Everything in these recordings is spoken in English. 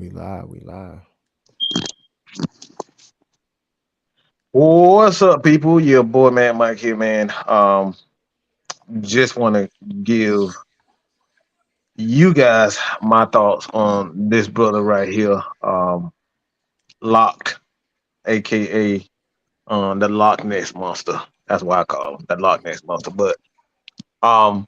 We live. We live. What's up, people? Your boy, man, Mike here, man. Just want to give you guys my thoughts on this brother right here, Locked, aka the Lochness monster. That's why I call him the Lochness monster. But um,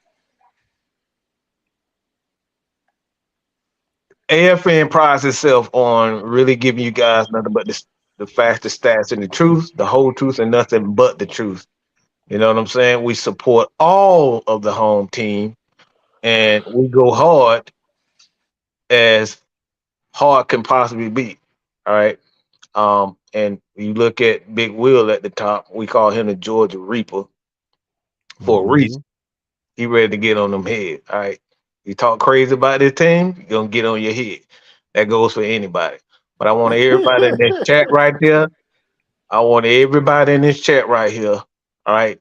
AFN prides itself on really giving you guys nothing but the facts, the stats, and the truth, the whole truth, and nothing but the truth. You know what I'm saying? We support all of the home team and we go as hard can possibly be. All right. And you look at Big Will at the top, we call him the Georgia Reaper for a Mm-hmm. reason. He ready to get on them head. All right. You talk crazy about this team, you're gonna get on your head. That goes for anybody. But I want everybody in this chat right there. I want everybody in this chat right here. All right.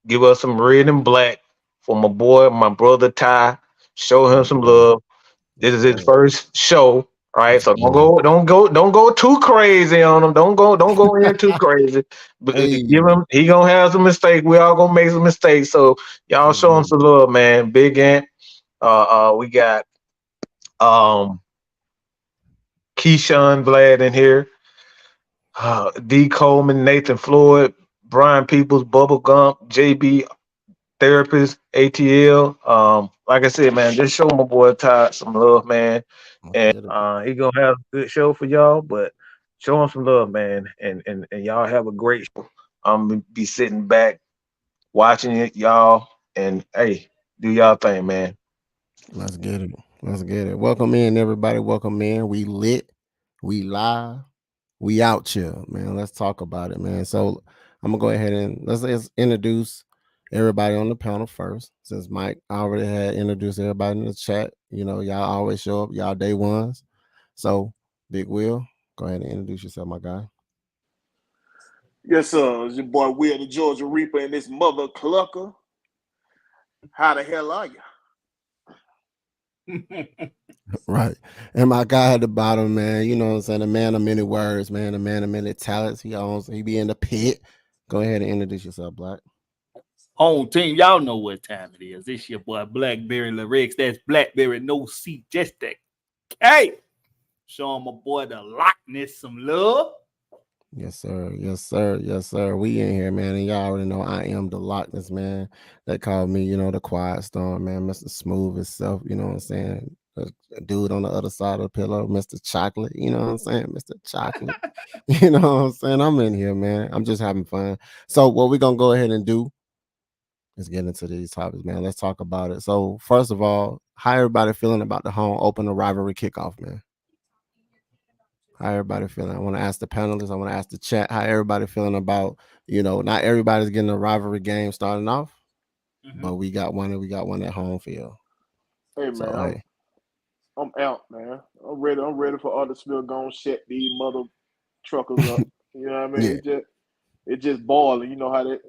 Give us some red and black for my boy, my brother Ty. Show him Yes, some sir. love. This Yes, is his sir. first show. All right, Yes, so sir. don't go too crazy on him. Don't go in too crazy. But give Hey. him, he gonna have some mistakes. We all gonna make some mistakes. So y'all Yes, show him sir. some love, man. Big Ant. We got um Keyshawn Vlad in here. D Coleman, Nathan Floyd, Brian Peoples, Bubba Gump, JB Therapist, ATL. Like I said, man, just show my boy Todd some love, man. Let's And get it. he gonna have a good show for y'all, but show him some love, man. And y'all have a great show. I'm gonna be sitting back watching it, y'all. And hey, do y'all thing, man. Let's get it. Let's get it. Welcome in, everybody. Welcome in. We lit. We live. We out here, man. Let's talk about it, man. So I'm gonna go ahead and let's introduce everybody on the panel first. Since Mike already had introduced everybody in the chat. You know, y'all always show up, y'all day ones. So, Big Will, go ahead and introduce yourself, my guy. Yes, sir. It's your boy Will, the Georgia Reaper, and this mother clucker. How the hell are you? Right. And my guy at the bottom, man, you know what I'm saying? The man of many words, man, the man of many talents. He be in the pit. Go ahead and introduce yourself, Black. Home team, y'all know what time it is. This your boy Blackberry Lyrics. That's Blackberry No Seat, just that. Hey, showing my boy the Lochness some love. Yes, sir. Yes, sir. Yes, sir. We in here, man. And y'all already know I am the Lochness, man. They call me, the quiet storm, man. Mr. Smooth itself, you know what I'm saying? A dude on the other side of the pillow, Mr. Chocolate, you know what I'm saying? Mr. Chocolate. You know what I'm saying? I'm in here, man. I'm just having fun. So what we're gonna go ahead and do is get into these topics, man. Let's talk about it. So first of all, how everybody feeling about the home opener rivalry kickoff, man? How everybody feeling? I want to ask the panelists. I want to ask the chat. How everybody feeling about not everybody's getting a rivalry game starting off, but Mm-hmm. we got one and we got one at home field. Hey So man, hey, I'm out, man. I'm ready. I'm ready for Smith gonna set these mother truckers up. You know what I mean? yeah, It just boiling. You know how that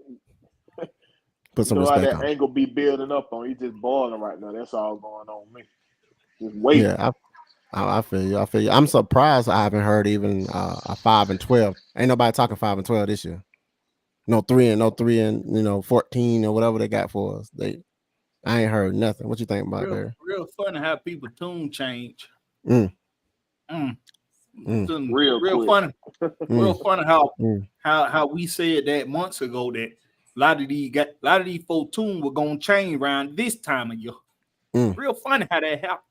put you some know how respect that on. angle be building up on. He just boiling right now. That's all going on with me. Just waiting. Yeah, I feel you. I feel you. I'm surprised I haven't heard even a 5-12. Ain't nobody talking 5-12 this year. No 3 and 14 or whatever they got for us. I ain't heard nothing. What you think about Real, there? real funny how people tune change. Mm, Mm. mm, Real Real quick. funny. mm, Real funny how mm, how we said that months ago that a lot of these folk tune were gonna change around this time of year. mm. Real funny how that happens.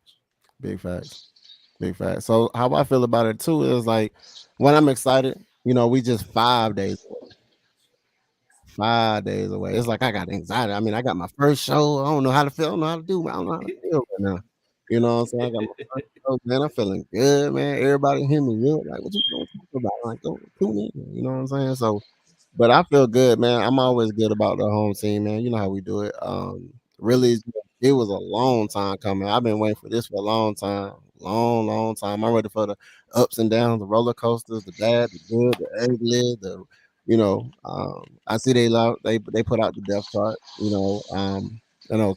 Big facts. Big fact. So how I feel about it too is like when I'm excited, we just 5 days, 5 days away. It's like I got anxiety. I mean, I got my first show. I don't know how to feel. I don't know how to do. I don't know how to feel right now. You know what I'm saying? I got my first show, man. I'm feeling good, man. Everybody hear me good. Like, what you gonna talk about? Like, go tune in. You know what I'm saying? So, but I feel good, man. I'm always good about the home team, man. You know how we do it. Really, it was a long time coming. I've been waiting for this for a long time, long, long time. I'm ready for the ups and downs, the roller coasters, the bad, the good, the ugly, I see they put out the depth chart.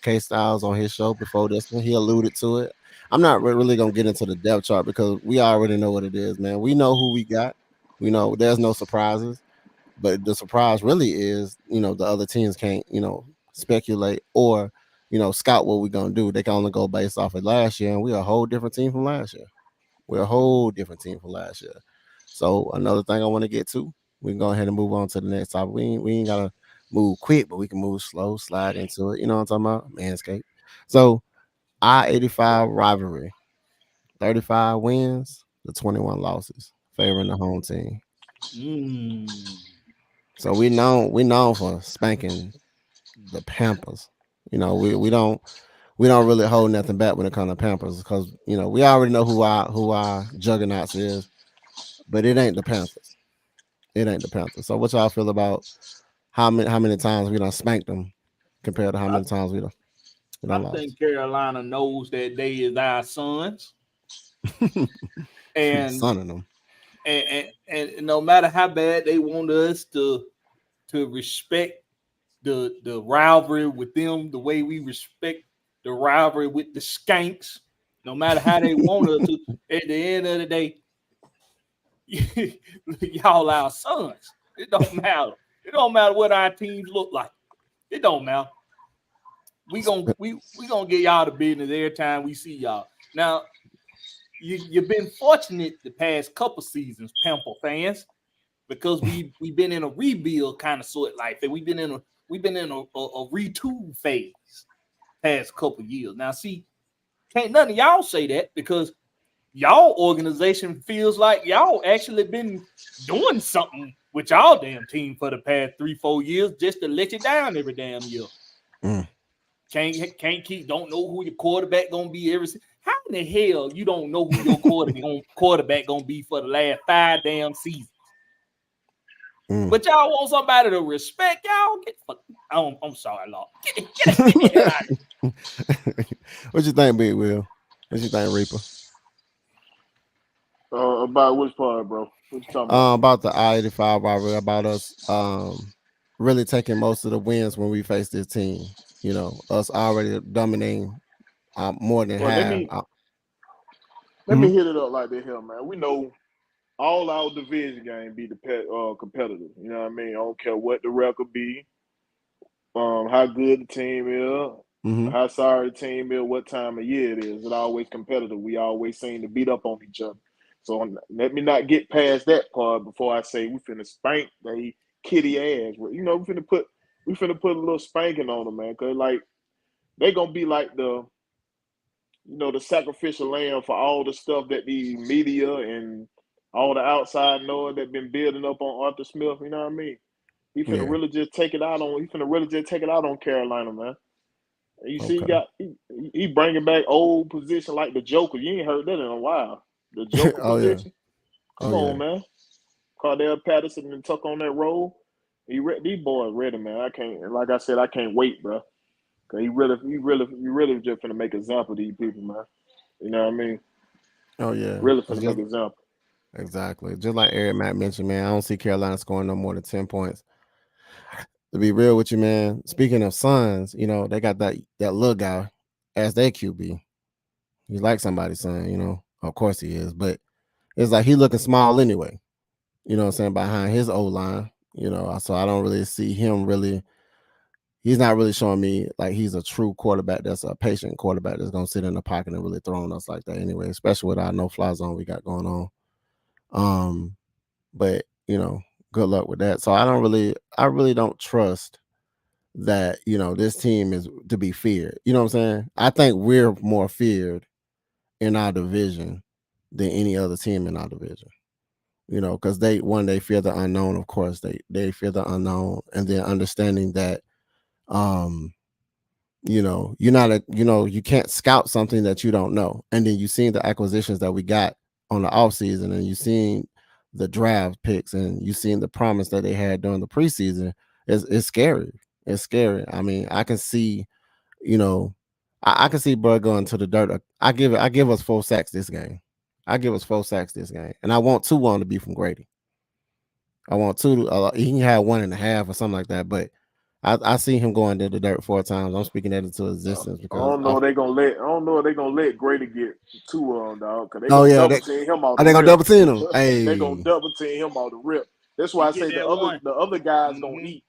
K Styles on his show before this one, he alluded to it. I'm not really gonna get into the depth chart because we already know what it is, man. We know who we got. We know there's no surprises, but the surprise really is, the other teams can't, speculate or, scout what we're gonna do. They can only go based off of last year, and we're a whole different team from last year. We're a whole different team from last year. So another thing I want to get to, we can go ahead and move on to the next topic. We ain't gotta move quick, but we can move slow, slide into it. You know what I'm talking about? Manscaped. So I-85 rivalry, 35 wins, the 21 losses, favoring the home team. So we known for spanking the Pampers. We don't really hold nothing back when it comes to Pampers because we already know who our juggernauts is, but it ain't the Panthers. It ain't the Panthers. So what y'all feel about how many times we done spanked them compared to how many times we I done lost? think Carolina knows that they is our sons, and Son of them. and no matter how bad they want us to respect the rivalry with them, the way we respect the rivalry with the Skanks, no matter how they want us to, at the end of the day, y'all our sons. It don't matter. It don't matter what our teams look like. It don't matter. We gonna get y'all the business every time we see y'all. Now, you've been fortunate the past couple seasons, Pamper fans, because we've been in a rebuild kind of sort of life, and we've been in a retool phase past couple years. Now, see, can't none of y'all say that because y'all organization feels like y'all actually been doing something with y'all damn team for the past 3-4 years just to let you down every damn year. Can't keep, don't know who your quarterback gonna be every. How in the hell you don't know who your quarterback gonna be for the last 5 damn seasons? But y'all want somebody to respect y'all? I'm sorry, Lord. Get out of here. What you think, Big Will? What you think, Reaper? About which part, bro? What you talking about? About the I-85 rivalry, about us really taking most of the wins when we face this team. Us already dominating more than Well, half. let me hit it up like this here, man. We know all our division game be competitive. You know what I mean? I don't care what the record be, how good the team is, how sorry the team is, what time of year it is. It's always competitive. We always seem to beat up on each other. So let me not get past that part before I say we finna spank they kitty ass. We finna put a little spanking on them, man. Cause like they gonna be like the sacrificial lamb for all the stuff that the media and all the outside noise that been building up on Arthur Smith. You know what I mean? He finna really just take it out on Carolina, man. And you see, he bringing back old position like the Joker. You ain't heard that in a while. The Joker position. Come on, man. Cardell Patterson and tuck on that role. These boys ready, man. I can't wait, bro. Cause he really just finna make example of these people, man. You know what I mean? Oh yeah. Really finna make example. Exactly. Just like Eric Matt mentioned, man, I don't see Carolina scoring no more than 10 points. To be real with you, man, speaking of sons, they got that little guy as their QB. He's like somebody's son, Of course he is, but it's like he looking small anyway. You know what I'm saying? Behind his O-line, so I don't really see him really. He's not really showing me like he's a true quarterback. That's a patient quarterback that's gonna sit in the pocket and really throw on us like that anyway, especially with our no-fly zone we got going on. But good luck with that. So I really don't trust that this team is to be feared. You know what I'm saying? I think we're more feared in our division than any other team in our division. Because they fear the unknown. Of course, they fear the unknown, and then understanding that you're not you can't scout something that you don't know. And then you seen the acquisitions that we got on the off season, and you seen the draft picks, and you seen the promise that they had during the preseason. It's scary. It's scary. I mean, I can see, I can see Bud going to the dirt. I give us 4 sacks this game. I give us 4 sacks this game, and I want 2 on to be from Grady. I want 2. He can have 1.5 or something like that, but I see him going to the dirt 4 times. I'm speaking that into I existence because don't know. They gonna let. I don't know if they gonna let Grady get 2 of them, dog. Cause they oh gonna yeah, double team him off are the they gonna rip. double team him? They gonna Hey, double team him off the rip. That's why He I get say that one. the other guys gonna eat.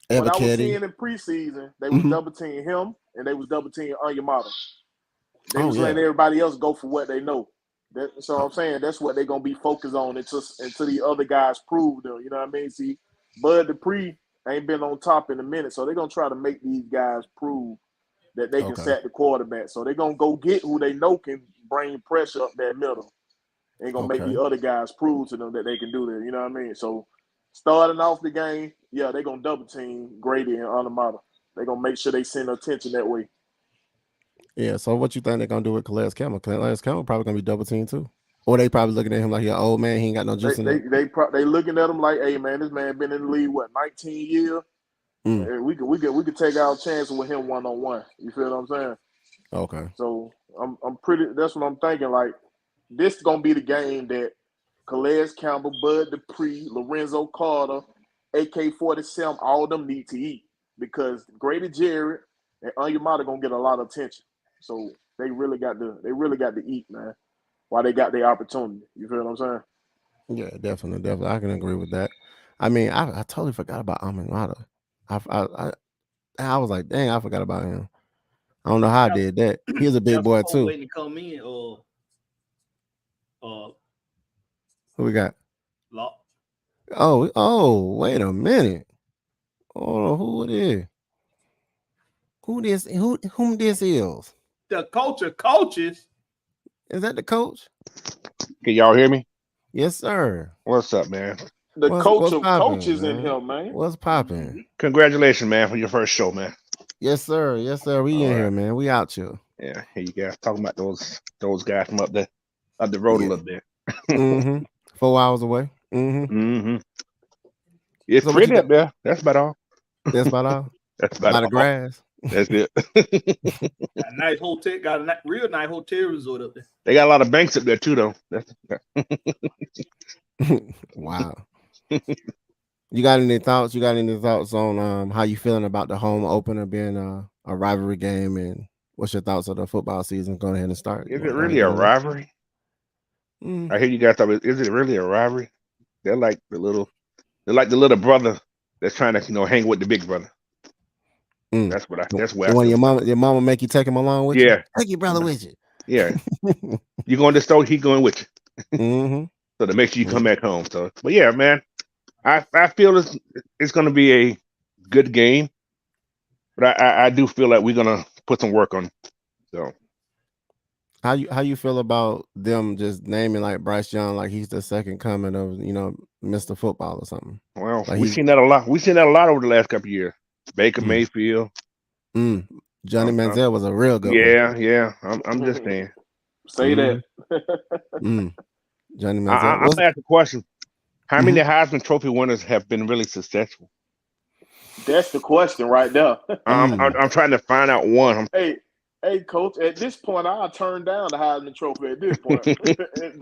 What I was seeing Ebiketie. in preseason, they was Mhm. double teaming him and they was double teaming Onyemata. They Oh was letting yeah. everybody else go for what they know. So I'm saying that's what they're gonna be focused on until the other guys prove them. You know what I mean? See, Bud Dupree ain't been on top in a minute, so they're gonna try to make these guys prove that they can Okay. sack the quarterback. So they're gonna go get who they know can bring pressure up that middle. They're gonna make Okay. the other guys prove to them that they can do that. You know what I mean? So starting off the game, yeah, they're gonna double team Grady and Onyemata. They're gonna make sure they send attention that way. Yeah. So what you think they're gonna do with Calais Campbell? Calais Campbell probably gonna be double team too, or they probably looking at him like he's an old man. He ain't got no juice in it. They looking at him like, hey man, this man been in the league 19 years. Mm. We could take our chance with him 1-on-1. You feel what I'm saying? Okay. So I'm pretty. That's what I'm thinking. Like this gonna be the game that Calais Campbell, Bud Dupree, Lorenzo Carter, AK-47, all of them need to eat because Grady Jarrett and Onyemata gonna get a lot of attention. So they really got to eat, man. While they got their opportunity. You feel what I'm saying? Yeah, definitely. I can agree with that. I mean, I totally forgot about Onyemata. I was like, dang, I forgot about him. I don't know how I did that. He's a big boy too. Waiting to come in, Who we got? Lock. Oh, wait a minute. Oh, who it is? Whom this is? The coaches. Is that the coach? Can y'all hear me? Yes, sir. What's up, man? The coach What's of poppin', coaches in man? him, man. What's popping? Congratulations, man, for your first show, man. Yes, sir. We All in right. here, man. We out here. Yeah, here you guys talking about those guys from up the road Yeah. a little bit. Mm-hmm. 4 hours away. Mm-hmm. Mm-hmm. It's So what pretty you up there. That's about all. That's about all. That's A lot about of all. grass. That's it. Got a nice hotel. Got a real nice hotel resort up there. They got a lot of banks up there too, though. Wow. You got any thoughts? On how you feeling about the home opener being a rivalry game, and what's your thoughts of the football season going ahead and start? Is it really a rivalry? I hear you guys talking. Is it really a rivalry? They're like the little brother that's trying to hang with the big brother. That's where I when feel. your mama make you take him along with you. Yeah. Take your brother with you. Yeah. You going to the store, he going with you. Mm-hmm. So to make sure you come back home. So, but yeah, man, I feel it's going to be a good game, but I do feel like we're going to put some work on. So, how you feel about them just naming like Bryce Young like he's the second coming of Mr. Football or something? Well, like we've seen that a lot. We've seen that a lot over the last couple of years. Baker Mayfield, Johnny Manziel was a real good one. Yeah. I'm just saying. Say that. Johnny Manziel. I'm gonna ask a question. How many Heisman Trophy winners have been really successful? That's the question right there. I'm trying to find out one. Hey, coach. At this point, I'll turn down the Heisman Trophy. At this point,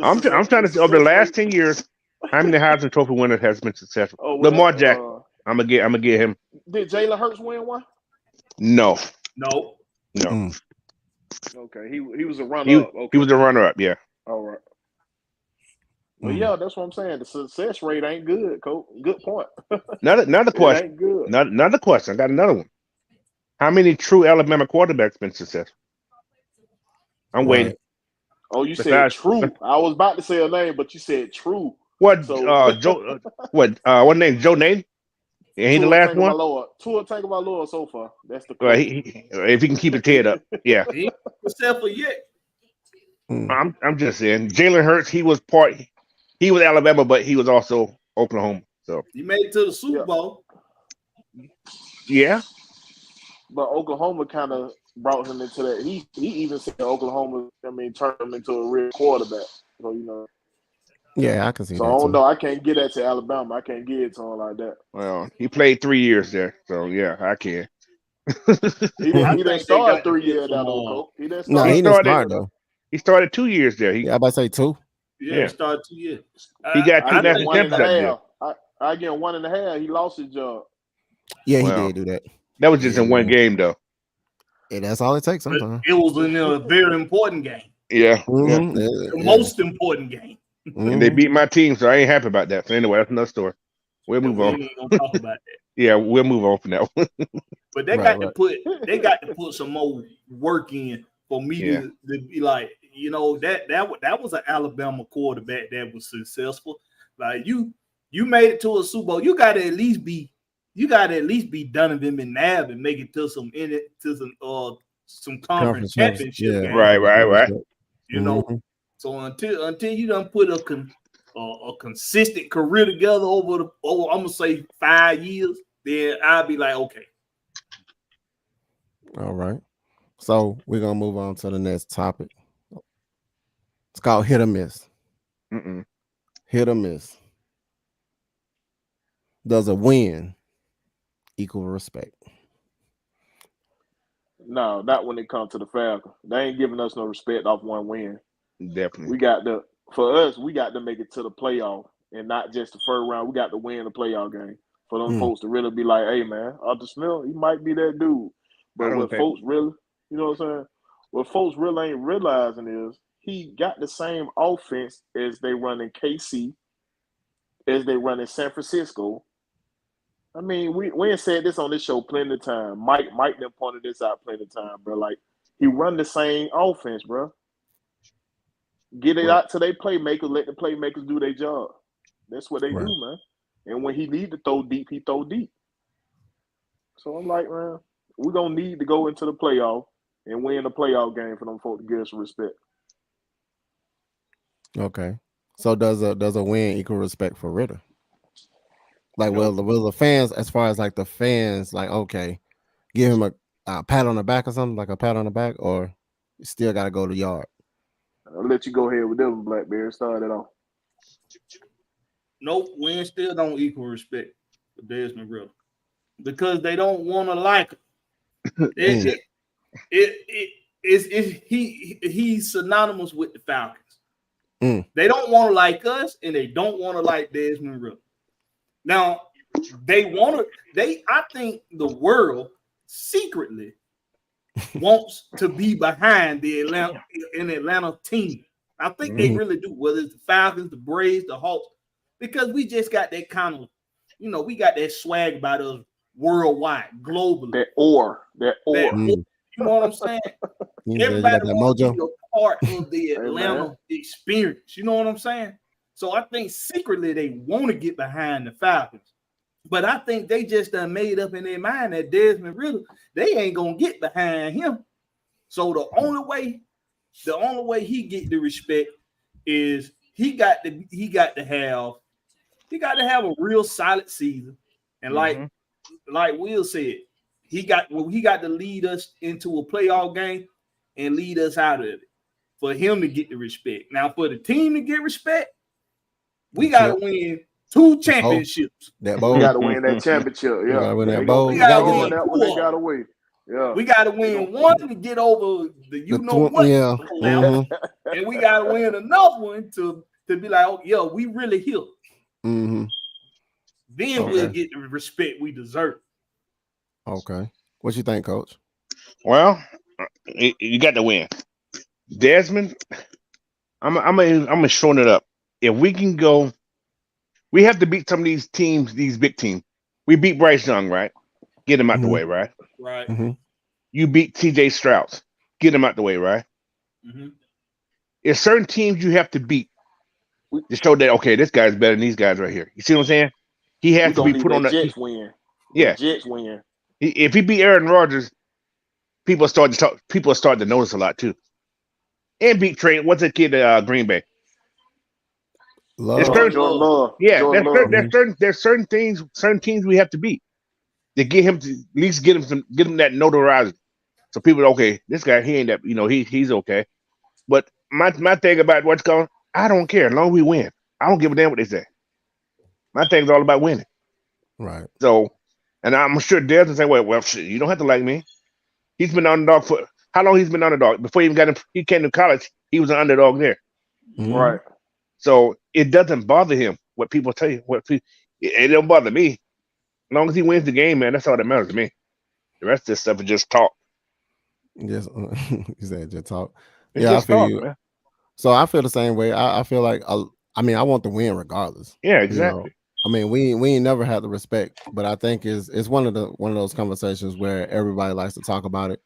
I'm trying to see over the last 10 years, how many Heisman Trophy winners has been successful? Lamar Jackson. I'm gonna get him. Did Jalen Hurts win one? No. Okay, he was a runner-up. Okay. He was a runner-up. Yeah. All right. Well, yeah, that's what I'm saying. The success rate ain't good, coach. Good point. Another question. It ain't good. Another question. I got another one. How many true Alabama quarterbacks been successful? I'm waiting. Oh, you said true. I was about to say a name, but you said true. What? So, Joe? What name? Joe Name? Ain't he the last one? Tua Tagovailoa so far. That's the question. If he can keep his head up, yeah. He ain't successful yet. I'm just saying. Jalen Hurts, he was Alabama, but he was also Oklahoma. So he made it to the Super Bowl. Yeah. But Oklahoma kind of brought him into that. He even said Oklahoma, turned him into a real quarterback. So, Yeah, I can see that. So I don't know. I can't get that to Alabama. I can't get it to him like that. Well, he played 3 years there. So, yeah, I can. He didn't start 3 years down the coach. He didn't start. No, he didn't start though. He started 2 years there. I about to say 2. Yeah, he started 2 years. He got 2 national championships there. I get 1.5. He lost his job. Yeah, he Well, did do that. that was just in one game, though. Yeah, that's all it takes But sometimes. it was in a very important game. Yeah, Mhm. The most important game. and they Mhm. beat my team, so I ain't happy about that. So anyway, that's another story. We'll And move we on. ain't gonna talk about that. Yeah, we'll move on from that one. But they got to put some more work in for me to be like, that was an Alabama quarterback that was successful. Like you made it to a Super Bowl. You got to at least be Donovan McNabb and make it to some conference championship game. Right. You know, so until you done put a consistent career together over I'm gonna say 5 years, then I'll be like, okay. All right. So we're gonna move on to the next topic. It's called hit or miss. Hit or miss. Does a win equal respect? No, not when it comes to the Falcons. They ain't giving us no respect off one win. Definitely. We got to make it to the playoff and not just the first round. We got to win the playoff game for them folks to really be like, hey man, Arthur Smith, he might be that dude. But what folks really, you know what I'm saying? What folks really ain't realizing is he got the same offense as they run in KC, as they run in San Francisco. I mean, we ain't said this on this show plenty of time. Mike done pointed this out plenty of time, bro. Like, he run the same offense, bro. Get it out to their playmakers, let the playmakers do their job. That's what they do, man. And when he need to throw deep, he throw deep. So I'm like, man, we're going to need to go into the playoff and win the playoff game for them folks to give us respect. Okay. So does a win equal respect for Ritter? Like, will the fans, as far as like the fans, like, okay, give him a pat on the back or something, like a pat on the back, or you still got to go to yard? I'll let you go ahead with them, Blackberry. Start it off. Nope, wins still don't equal respect for Desmond Ritter because they don't want to like him. He's synonymous with the Falcons. They don't want to like us, and they don't want to like Desmond Ritter. Now, I think the world secretly wants to be behind the Atlanta team. I think they really do, whether it's the Falcons, the Braves, the Hawks, because we just got that kind of, we got that swag about us worldwide, globally. That or. You know what I'm saying? Everybody wants to be a part of the Atlanta experience. You know what I'm saying? So I think secretly they want to get behind the Falcons. But I think they just done made up in their mind that Desmond Ritter, they ain't gonna get behind him. So the only way he get the respect is he got to have a real solid season. And like Will said, he got to lead us into a playoff game and lead us out of it for him to get the respect. Now, for the team to get respect, we got to win 2 championships. We got to win that championship. Yeah, we got to win that bowl. We got to win that one. They got to win. Yeah, we got to win one to get over level, and we got to win another one to be like, oh, yo, we really here. Then we'll get the respect we deserve. Okay, what you think, Coach? Well, you got to win. Desmond, I'm gonna shorten it up. If we can go, we have to beat some of these teams, these big teams. We beat Bryce Young, right? Get him out the way, right? Right. You beat T.J. Strauss. Get him out the way, right? There's certain teams you have to beat to show that, okay, this guy's better than these guys right here. You see what I'm saying? He has to be put on the Jets win. Yeah, Jets win. If he beat Aaron Rodgers, people start to talk. People start to notice a lot too. And beat Trey. What's the kid at Green Bay? Jordan Love. Yeah, there's certain things, certain teams we have to beat to get him to at least get him that notoriety. So people, okay, this guy, he ain't that, he's okay. But my thing about what's going, I don't care as long as we win. I don't give a damn what they say. My thing's all about winning. Right. So, and I'm sure Dez will say, well, shit, you don't have to like me. He's been underdog for how long? He's been underdog before he came to college. He was an underdog there. Right. So it doesn't bother him what people tell you. It don't bother me. long as he wins the game, man, that's all that matters to me. The rest of this stuff is just talk. Yes, you said just talk. It's Yeah, I just feel talk, you. man. So I feel the same way. I feel like I mean I want to win regardless. Yeah, exactly. I mean we ain't never had the respect, but I think it's one of those conversations where everybody likes to talk about it.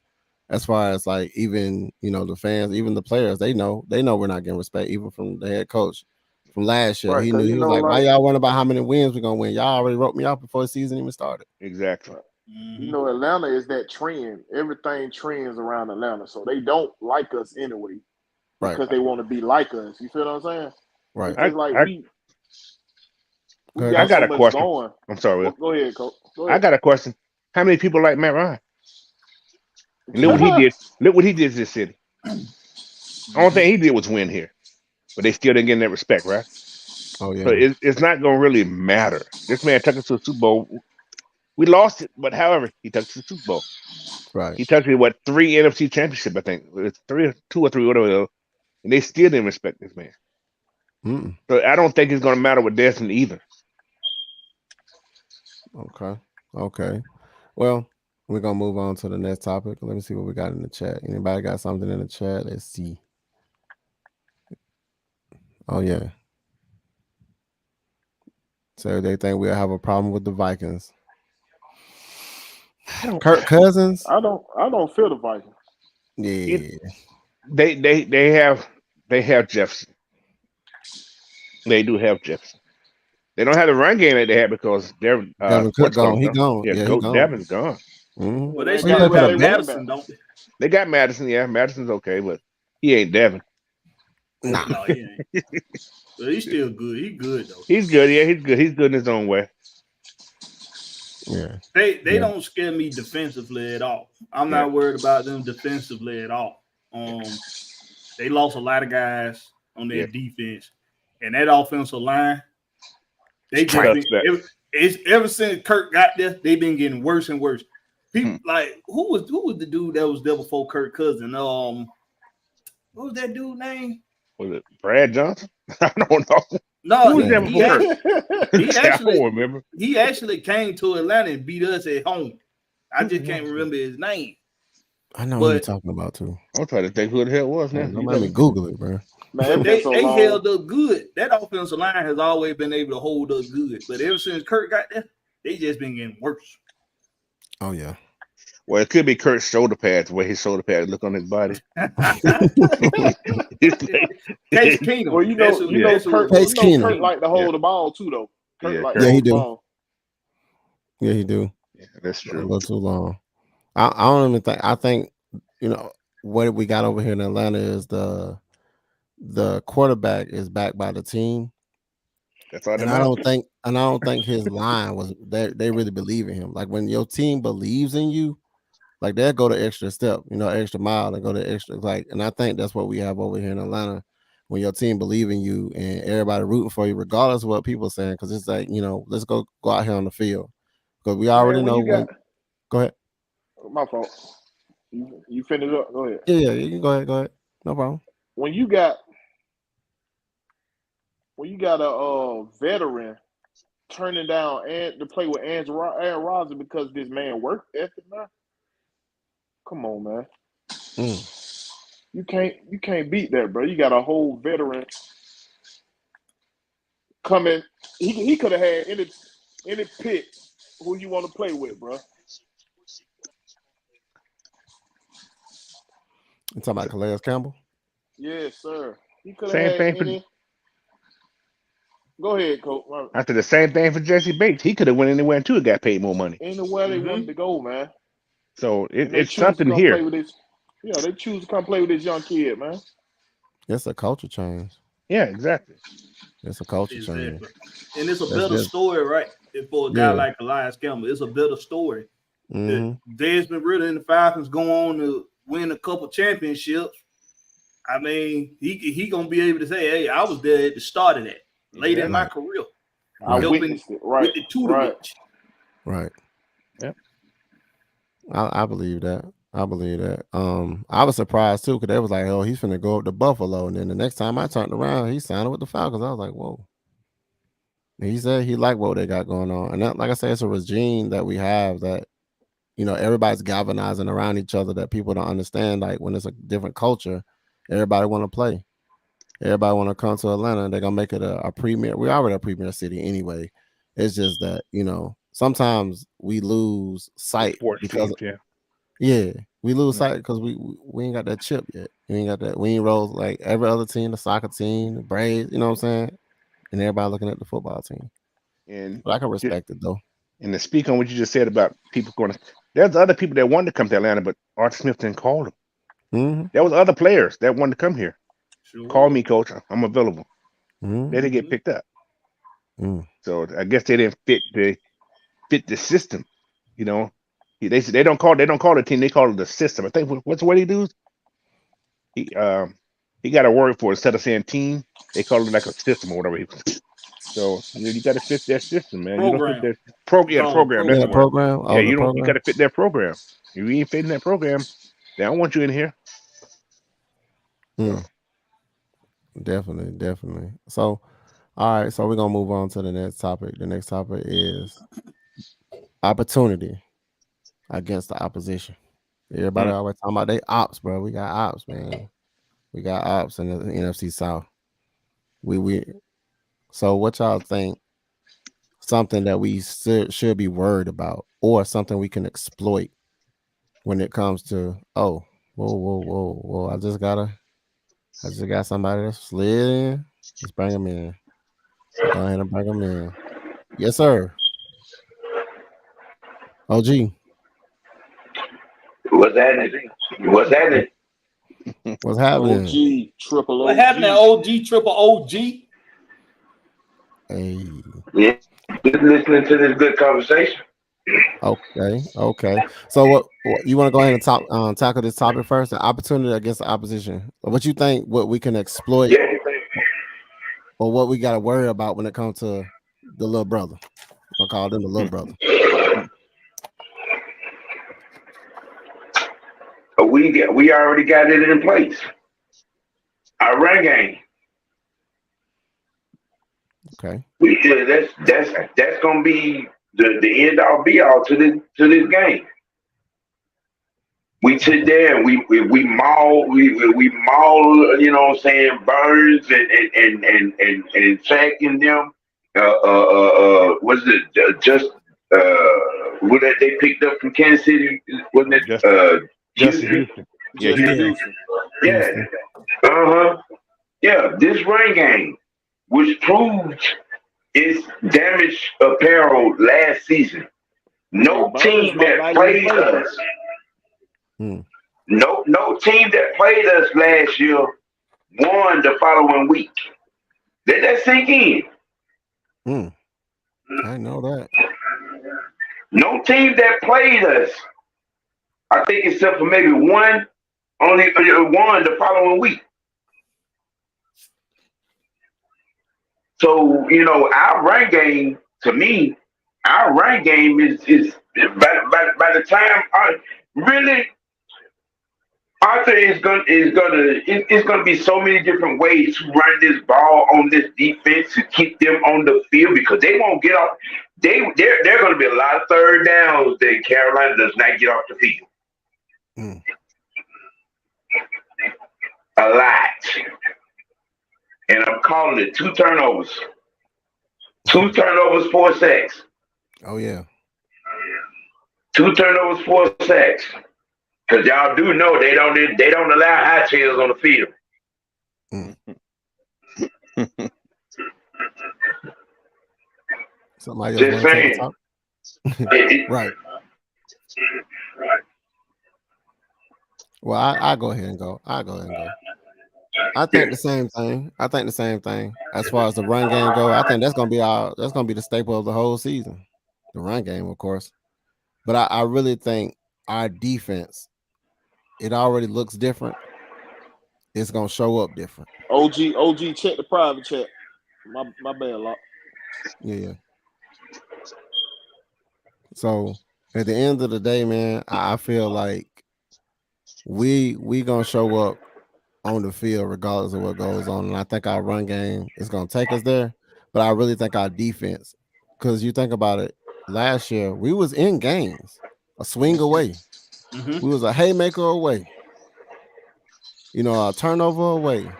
As far as like even the fans, even the players, they know we're not getting respect, even from the head coach from last year. Right, He because knew, he was like, why y'all worrying about how many wins we're gonna win? Y'all already wrote me off before the season even started. Exactly. Atlanta is that trend. Everything trends around Atlanta, so they don't like us anyway because they want to be like us. You feel what I'm saying? Right. It's just like we I got got so a much question. going. I'm sorry, Will. Go ahead, Coach. Go I ahead. got a question. How many people like Matt Ryan? And look what he did. Look what he did to this city. Only thing he did was win here, but they still didn't get that respect, right? Oh yeah. So it's not going to really matter. This man took us to a Super Bowl. We lost it, but however, he took us to the Super Bowl. Right. He took me 3 NFC championship, I think. It's 2 or 3, whatever it was, and they still didn't respect this man. Mm-mm. So I don't think it's going to matter with Desmond either. Okay. Well, we're gonna move on to the next topic. Let me see what we got in the chat. Anybody got something in the chat? Let's see. Oh yeah. So they think we'll have a problem with the Vikings. Kirk Cousins. I don't feel the Vikings. Yeah. They have Jefferson. They do have Jefferson. They don't have the run game that they had because they're Devin Cook gone. He gone. Yeah, he Coach gone. Devin's gone. Mm-hmm. Well, they They still got got their Madison, running don't they? They got Madison. Yeah, Madison's okay, but he ain't Devin. Nah. No, he ain't. But he's still good. He's good though. He's good. Yeah, he's good. He's good in his own way. Yeah. They don't scare me defensively at all. I'm not worried about them defensively at all. They lost a lot of guys on their defense, and that offensive line. They just been, it's ever since Kirk got there, they've been getting worse and worse. People like who was the dude that was there before Kirk Cousins? What was that dude name? Was it Brad Johnson? I don't know. No, who was there before Kirk? I don't remember. He actually came to Atlanta and beat us at home. I just can't remember his name. I know what you're talking about too. I'm trying to think who the hell it was now. Don't let me Google it, bro. Man, they held up good. That offensive line has always been able to hold up good. But ever since Kirk got there, they just been getting worse. Oh, yeah. Well, it could be Kurt's shoulder pads, the way his shoulder pads look on his body. Case Keenum. Well, you know, Kurt like to hold the ball too, though. Kurt like to hold the ball. Yeah, he do. Yeah, that's true. A little too long. I don't even think. I think what we got over here in Atlanta is the quarterback is backed by the team. That's all. And I don't think his line was they really believe in him. Like when your team believes in you, like they'll go the extra step, extra mile and go the extra and I think that's what we have over here in Atlanta. When your team believe in you and everybody rooting for you, regardless of what people are saying, because it's like, let's go out here on the field. Because we already know when. Go ahead. My fault. You finish up. Go ahead. Yeah, you can go ahead. No problem. When you got a veteran turning down and to play with Aaron Rodgers because this man work ethic, man. Come on, man. You can't beat that, bro. You got a whole veteran coming. He could have had any pick who you want to play with, bro. You talking about Calais Campbell? Yes, sir. He could have had any. Go ahead, Coach. After the same thing for Jesse Bates, he could have went anywhere too and got paid more money. Anywhere they wanted to go, man. So it's something here. They choose to come play with this young kid, man. It's a culture change. Yeah, exactly. It's a culture change. And it's a better story, right? For a guy like Elias Campbell, it's a better story. Desmond Ritter and the Falcons go on to win a couple championships. I mean, he gonna be able to say, "Hey, I was there at the start of that, late in my career. I witnessed it, right? With the tutelage." Right. Yep. I believe that. I was surprised too because they was like, "Oh, he's finna go up to Buffalo," and then the next time I turned around, he signed with the Falcons. I was like, "Whoa." He said he liked what they got going on, and that, like I said, it's a regime that we have that everybody's galvanizing around each other. That people don't understand. Like when it's a different culture, everybody want to play. Everybody want to come to Atlanta. They're gonna make it a premier. We're already a premier city anyway. It's just that sometimes we lose sight because we lose sight because we ain't got that chip yet. We ain't got that. We ain't rolled like every other team, the soccer team, the Braves. You know what I'm saying? And everybody looking at the football team. And but I can respect it though. And to speak on what you just said about people going, there's other people that wanted to come to Atlanta, but Arthur Smith didn't call them. Mm-hmm. There was other players that wanted to come here. Sure. Call me, coach. I'm available. Mm-hmm. They didn't get picked up. Mm-hmm. So I guess they didn't fit the system. They said they don't call the team. They call it the system. I think what's what he do? He got a word for it. Instead of saying team, they call it like a system or whatever. So you got to fit their system, man. Program. You don't fit their program. Program. That's the word. Program. Yeah, you got to fit their program. If you ain't fitting that program, they don't want you in here. So. Definitely. So, all right. So we're gonna move on to the next topic. The next topic is opportunity against the opposition. Everybody always talking about they ops, bro. We got ops, man. We got ops in the NFC South. So what y'all think? Something that we should be worried about, or something we can exploit when it comes to whoa. I just got somebody that slid in. Let's bring him in. Go ahead and bring him in. Yes, sir. OG. What's happening? What's happening? OG, triple OG. What happened, OG, triple OG? Hey. Yeah, just listening to this good conversation. Okay. So what you want to go ahead and tackle this topic first? The opportunity against the opposition. What you think? What we can exploit, or what we got to worry about when it comes to the little brother? I'll call them the little brother. We already got it in place. Our run game. Okay. That's gonna be the end all be all to this game. We sit there and we maul, you know what I'm saying, Burns and sacking them. Was it just what that they picked up from Kansas City? Wasn't it Justin Houston? Yeah. Yeah, this rain game, which proved its damaged apparel last season. No team that played us. No team that played us last year won the following week. Let that sink in. I know that. No team that played us, I think except for maybe one, only won the following week. So, our run game, to me, our run game is by the time Arthur is gonna be so many different ways to run this ball on this defense to keep them on the field because they won't get off. There are gonna be a lot of third downs that Carolina does not get off the field. A lot. And I'm calling it 2 turnovers. 2 turnovers, 4 sacks. Oh yeah. 2 turnovers, 4 sacks. Because y'all do know they don't allow high tails on the field. Somebody else just saying. Right. Well, I go ahead and go. I think the same thing. As far as the run game go, I think that's gonna be the staple of the whole season. The run game, of course. But I really think our defense, it already looks different. It's gonna show up different. OG, check the private chat. My bad, Lock. Yeah. So at the end of the day, man, I feel like we gonna show up on the field regardless of what goes on, and I think our run game is gonna take us there. But I really think our defense, because you think about it, last year we was in games, a swing away. Mm-hmm. We was a haymaker away. A turnover away,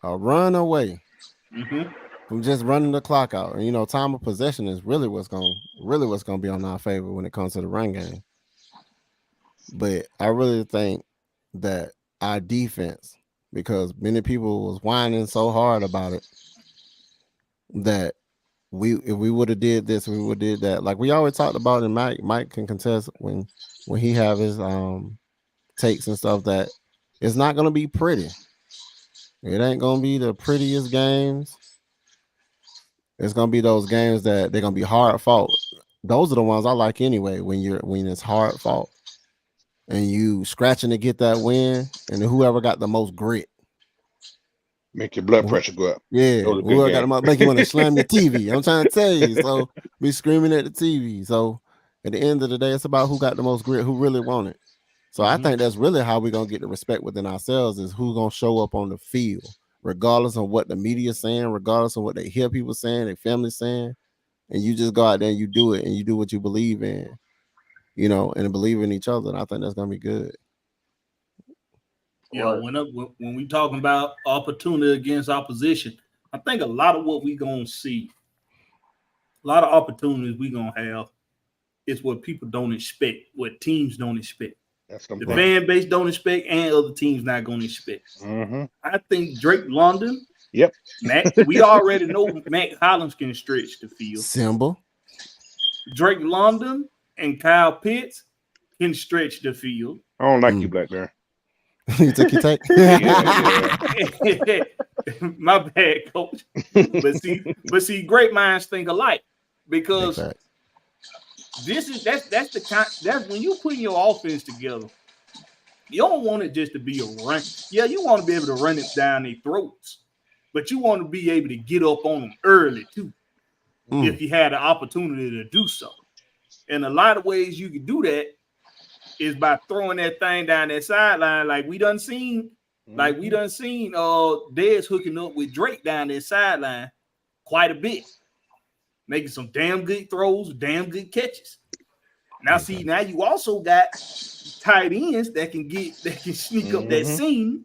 a run away from just running the clock out. And time of possession is really what's gonna be on our favor when it comes to the run game. But I really think that our defense, because many people was whining so hard about it, that if we would have did this, we would have did that. Like we always talked about, and Mike can contest when he have his takes and stuff, that it's not gonna be pretty. It ain't gonna be the prettiest games. It's gonna be those games that they're gonna be hard fought. Those are the ones I like anyway. When it's hard fought and you scratching to get that win, and whoever got the most grit. Make your blood pressure go up. Yeah, whoever got the make you want to slam your TV. I'm trying to tell you. So be screaming at the TV. So at the end of the day, it's about who got the most grit, who really want it. So I think that's really how we're gonna get the respect within ourselves, is who's gonna show up on the field, regardless of what the media's saying, regardless of what they hear people saying, their family saying, and you just go out there and you do it, and you do what you believe in, and believe in each other. And I think that's gonna be good. When we talking about opportunity against opposition, I think a lot of what we gonna see, a lot of opportunities we gonna have, is what people don't expect, what teams don't expect. That's the fan base don't expect, and other teams not going to expect. I think Drake London. Yep. We already know Mac Hollins can stretch the field. Symbol. Drake London and Kyle Pitts can stretch the field. I don't like you, Black Bear. You took your take. My bad, coach. But see, great minds think alike, because that's when you put your offense together. You don't want it just to be a run. Yeah, you want to be able to run it down their throats, but you want to be able to get up on them early too, if you had the opportunity to do so. And a lot of ways you can do that is by throwing that thing down that sideline, like we done seen. Like we done seen Dez hooking up with Drake down that sideline quite a bit, making some damn good throws, damn good catches. Now you also got tight ends that can sneak up that seam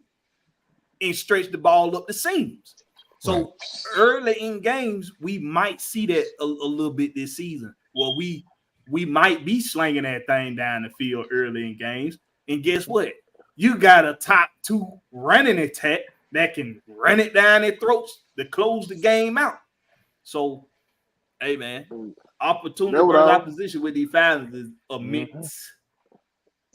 and stretch the ball up the seams. So early in games, we might see that a little bit this season. Well, we might be slinging that thing down the field early in games. And guess what? You got a top 2 running attack that can run it down their throats to close the game out. So, hey, man, opportunity for opposition with these Falcons is immense.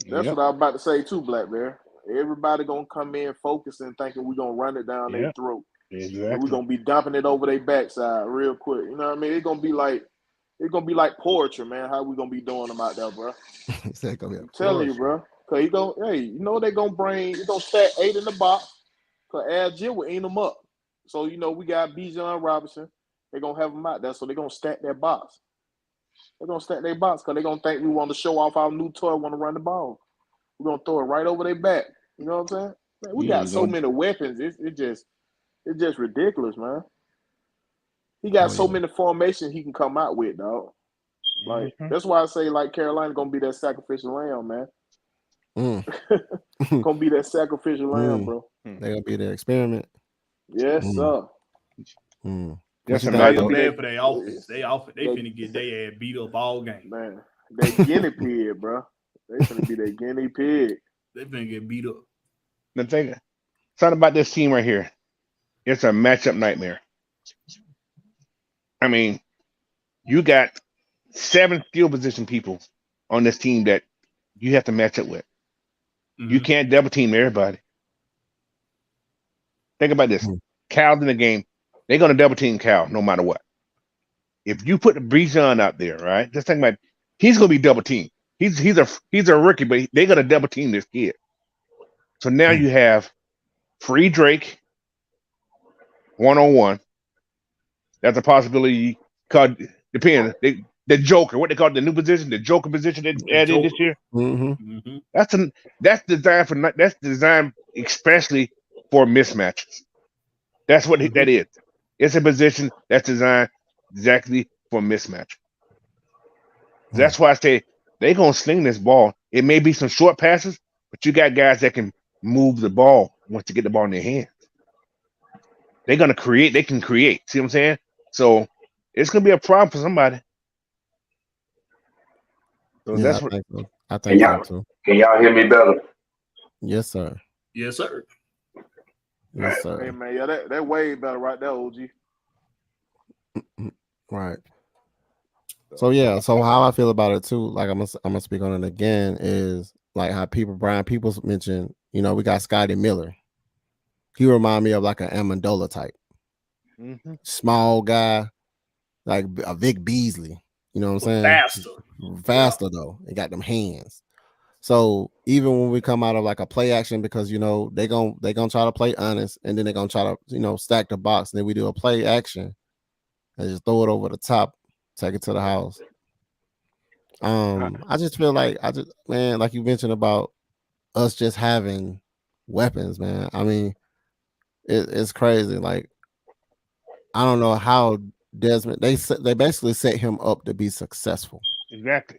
That's what I was about to say too, Black Bear. Everybody gonna come in focusing, thinking we're gonna run it down their throat. Exactly. And we're gonna be dumping it over their backside real quick. You know what I mean? It's gonna be like poetry, man. How we gonna be doing them out there, bro? I'm telling you, bro. Cause they're gonna stack 8 in the box. Cause Al Jill will eat them up. So we got Bijan Robinson. They're gonna have them out there, so they're gonna stack that box. They're gonna stack their box because they're gonna think we want to show off our new toy, want to run the ball. We're gonna throw it right over their back. You know what I'm saying? Man, we got so many weapons. It's just ridiculous, man. He got so many formations he can come out with, dog. Like that's why I say like Carolina gonna be that sacrificial lamb, man. Gonna be that sacrificial lamb, bro. They're gonna be the experiment. Yes, sir. That's I'm glad for their offense. They finna get their ass beat up all game. Man, they guinea pig, bro. They finna be their guinea pig. They finna get beat up. The thing, something about this team right here, it's a matchup nightmare. I mean, you got 7 field position people on this team that you have to match up with. You can't double team everybody. Think about this. Cal's in the game. They're going to double team Cal no matter what. If you put the Bijan out there, right? Just think about it, he's going to be double teamed. He's a rookie, but they're going to double team this kid. So now you have free Drake 1-on-1. That's a possibility. Depends. The Joker, what they call it, the new position, the Joker position they added this year. That's designed especially for mismatches. That's what that is. It's a position that's designed exactly for mismatch. That's why I say they're gonna sling this ball. It may be some short passes, but you got guys that can move the ball once you get the ball in their hands. They're gonna create. They can create. See what I'm saying? So it's gonna be a problem for somebody. So Yeah, that's I what. think so. I Can think so y'all too. can y'all hear me better? Yes, sir. Yes, sir. Yes, Hey sir. man, yeah, that way better right there, OG. Right. So yeah, so how I feel about it too, like I'm gonna speak on it again, is like how Brian Peoples mentioned, you know, we got Scotty Miller. He remind me of like an Amendola type. Mm-hmm. Small guy, like a Vic Beasley. You know what I'm saying? Faster though. He got them hands. So even when we come out of like a play action, because you know they gonna try to play honest, and then they're gonna try to, you know, stack the box, and then we do a play action and just throw it over the top, take it to the house. I just feel like man, like you mentioned about us just having weapons, man. I mean, it's crazy. Like I don't know how Desmond they basically set him up to be successful. Exactly.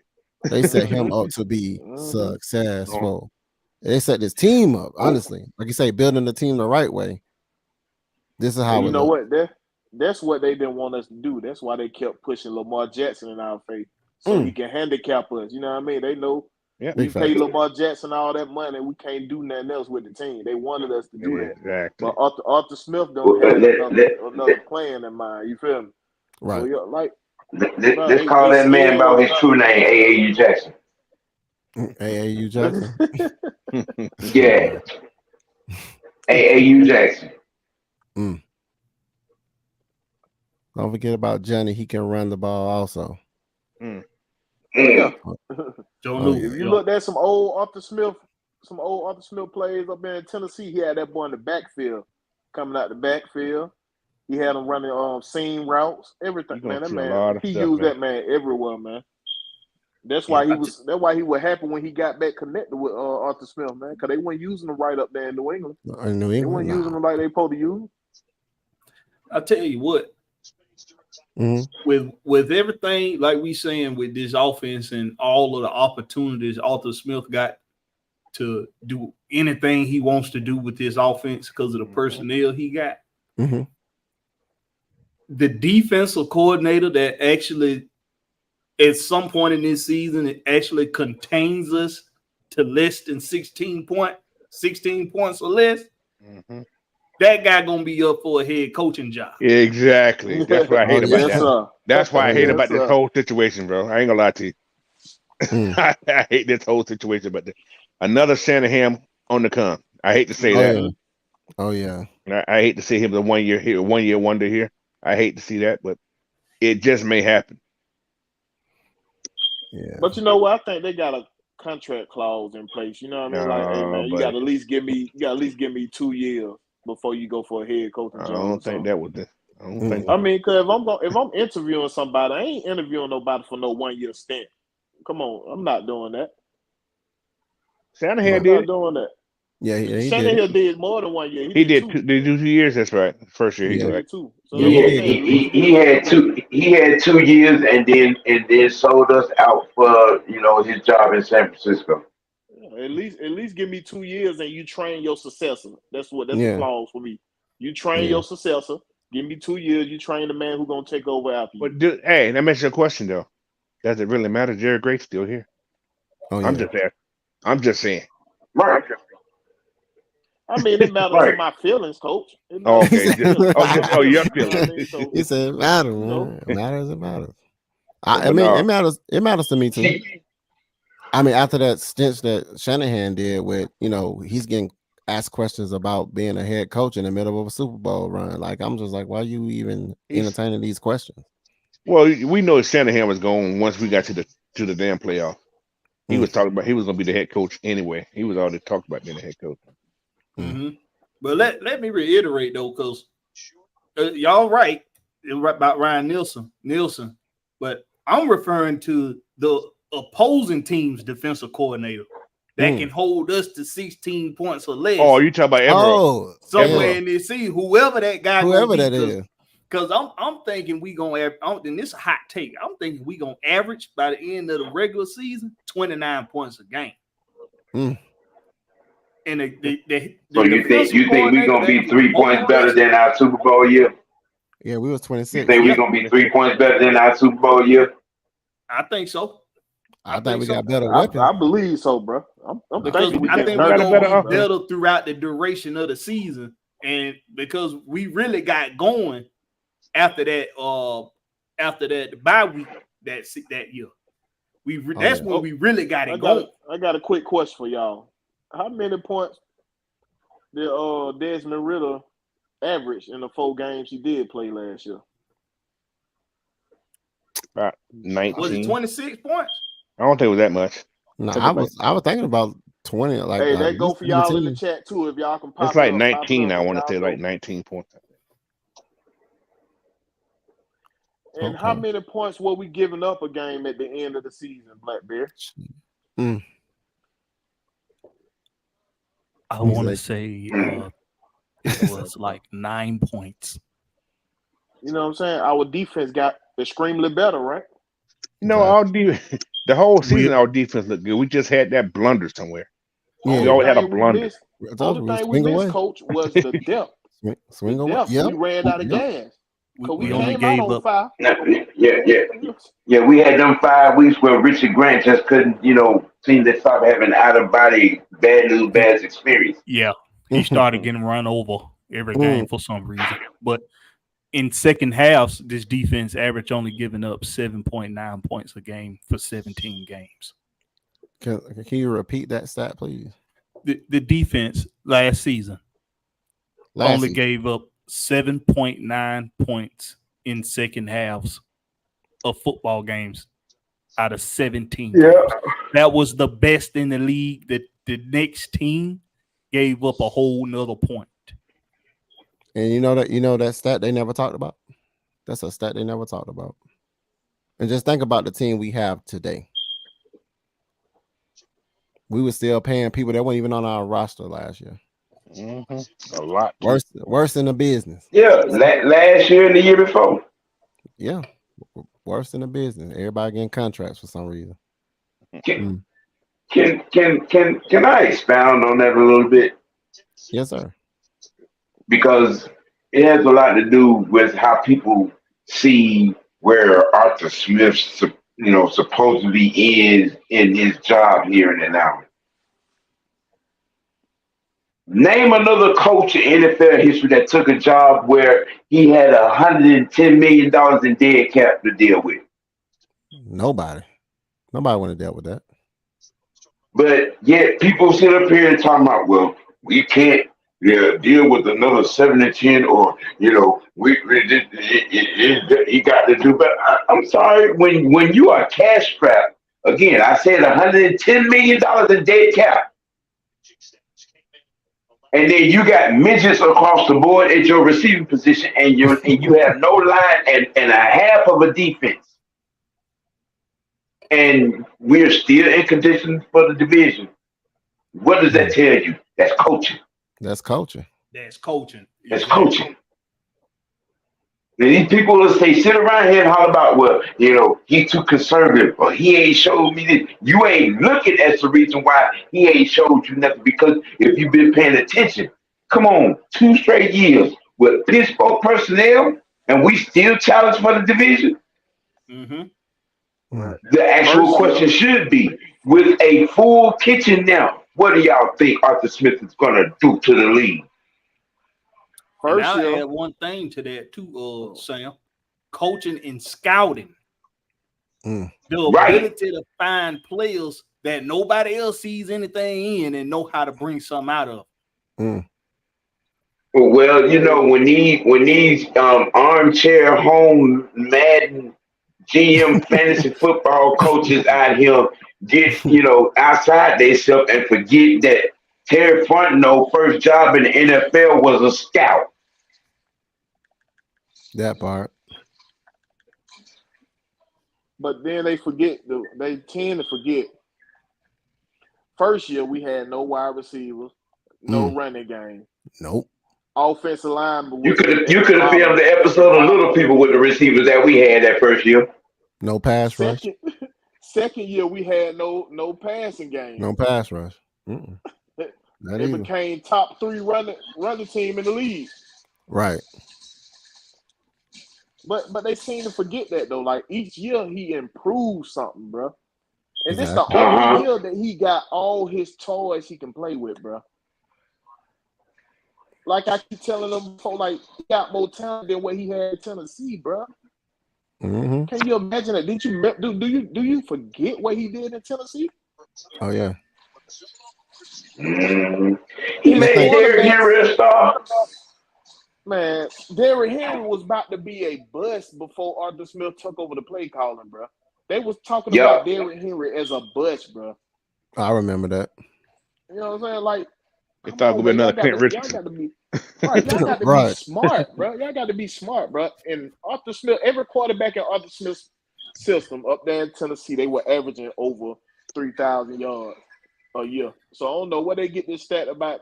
They set him up to be successful. They set this team up, honestly. Like you say, building the team the right way. This is how you it know looks. what? That's what they didn't want us to do. That's why they kept pushing Lamar Jackson in our face, so he can handicap us. You know what I mean? They know we pay Lamar Jackson all that money. We can't do nothing else with the team. They wanted us to do that. Exactly. But Arthur Smith don't have another plan in mind. You feel me? Right. So yeah, like let's call that man about his true name, AAU Jackson. AAU Jackson. Yeah. AAU Jackson. Don't forget about Johnny. He can run the ball also. Yeah. If you look at some old Arthur Smith plays up in Tennessee, he had that boy in the backfield, coming out the backfield. He had him running seam routes, everything. Man, that man, he used that man everywhere, man. That's why he was happy when he got back connected with Arthur Smith, man, because they weren't using him right up there in New England. They weren't using him like they supposed to use. I tell you what, with everything like we saying with this offense and all of the opportunities Arthur Smith got to do anything he wants to do with this offense because of the personnel he got. The defensive coordinator that actually at some point in this season it actually contains us to less than 16 points or less. That guy gonna be up for a head coaching job. Exactly. That's what I hate about that. That's why I hate about this whole situation, bro. I ain't gonna lie to you. I hate this whole situation, but another Shanahan on the come. I hate to say that. Oh yeah. I hate to see him the 1 year here, 1 year wonder here. I hate to see that, but it just may happen. Yeah. But you know what? I think they got a contract clause in place. You know what I mean? Like, hey man, you got to at least give me 2 years before you go for a head coaching job. I don't think that was it. I don't think. I mean, because if I'm interviewing somebody, I ain't interviewing nobody for no 1 year stint. Come on, I'm not doing that. Shanahan did. Not doing that. Yeah, he Shanahan did more than 1 year. He did 2 2 years. That's right. First year he did 2. So he had 2 years and then sold us out for his job in San Francisco. At least give me 2 years and you train your successor. That's the clause for me. You train your successor. Give me 2 years. You train the man who's gonna take over after you. But hey, let me ask you a question though. Does it really matter? Jared Grape's still here. Oh, yeah. I'm just saying. Right. I mean, it matters to my feelings, Coach. Okay. Your feelings. He said it matters, man. It matters. It matters. I mean, it matters. It matters to me too. I mean, after that stint that Shanahan did with, he's getting asked questions about being a head coach in the middle of a Super Bowl run. Like, I'm just like, why are you even entertaining these questions? Well, we know Shanahan was going once we got to the damn playoff. He was talking about he was going to be the head coach anyway. He was already talked about being the head coach. But let me reiterate though, because y'all right about Ryan Nielsen, but I'm referring to the opposing team's defensive coordinator that can hold us to 16 points or less. Oh, you talking about Emerald? Somewhere in this season, whoever that guy, whoever that is. Because I'm thinking we gonna and this is a hot take. I'm thinking we gonna average by the end of the regular season 29 points a game. And so you think we gonna be 3 points better than our Super Bowl year? Yeah, we was 26. You think we gonna be 3 points better than our Super Bowl year? I think so. I think we got better weapons. I believe so, bro. I'm thinking we're gonna be better throughout the duration of the season, and because we really got going after that the bye week that year. That's when we really got it going. I got a quick question for y'all. How many points did Desmond Ridder average in the 4 games he did play last year? About 19. Was it 26 points? I don't think it was that much. No, I was thinking about 20. Like, hey, that go for y'all in the chat too. If y'all can pop it's like up, 19. I want to say like 19 points. And how many points were we giving up a game at the end of the season, Black Bear? I want to say it was like 9 points. You know what I'm saying? Our defense got extremely better, right? No, the whole season our defense looked good. We just had that blunder somewhere. Yeah. We always had a blunder. The only thing we missed, Coach, was the depth. Swing away. Yeah, we ran out of gas. We only came gave out on up 5. Yeah. We had them 5 weeks where Richard Grant just couldn't, seem to stop having out of body bad news, bad experience. Yeah, he started getting run over every game for some reason. But in second halves, this defense average only giving up 7.9 points a game for 17 games. Can you repeat that stat, please? The defense last season only gave up 7.9 points in second halves of football games out of 17 games. That was the best in the league. That the next team gave up a whole nother point. And you know that stat they never talked about? That's a stat they never talked about. And just think about the team we have today. We were still paying people that weren't even on our roster last year. A lot. Worse in the business. Yeah, last year and the year before. Yeah, worse in the business. Everybody getting contracts for some reason. Can I expound on that a little bit? Yes, sir. Because it has a lot to do with how people see where Arthur Smith, supposedly is in his job here and now. Name another coach in NFL history that took a job where he had $110 million in dead cap to deal with. Nobody would have dealt with that. But yet people sit up here and talk about, well, we can't deal with another 7-10, or he got to do. But I'm sorry, when you are cash strapped, again, I said $110 million in dead cap. And then you got midgets across the board at your receiving position, and you have no line and a half of a defense. And we're still in condition for the division. What does that tell you? That's coaching. That's coaching. That's coaching. That's coaching. And these people will sit around here and holler about, well, he's too conservative, or he ain't showed me this. You ain't looking at the reason why he ain't showed you nothing, because if you've been paying attention, come on, 2 straight years with Pittsburgh personnel, and we still challenge for the division. The actual question should be, with a full kitchen now, what do y'all think Arthur Smith is going to do to the league? And I'll add one thing to that too, Sam. Coaching and scouting. The ability to find players that nobody else sees anything in and know how to bring something out of. Well, when these armchair home Madden GM fantasy football coaches out here get, outside themselves and forget that Terry Fontenot's first job in the NFL was a scout. That part. But then they tend to forget. First year we had no wide receivers, no running game. Nope. offensive line. You could have filmed the episode of Little People with the receivers that we had that first year. No pass rush. Second year we had no passing game. No pass rush. They became top 3 running team in the league. Right. But they seem to forget that though. Like each year he improved something, bro. And this the only year that he got all his toys he can play with, bro. Like I keep telling him before, like he got more talent than what he had in Tennessee, bro. Mm-hmm. Can you imagine that? Did you do you forget what he did in Tennessee? Oh yeah. He made Derrick Henry a star. Man, Derrick Henry was about to be a bust before Arthur Smith took over the play calling, bro. They was talking about Derrick Henry as a bust, bro. I remember that. You know what I'm saying? Like, they thought it would be another Clint Richardson. Y'all got to be smart, bro. Y'all got to be smart, bro. And Arthur Smith, every quarterback in Arthur Smith's system up there in Tennessee, they were averaging over 3,000 yards a year. So I don't know where they get this stat about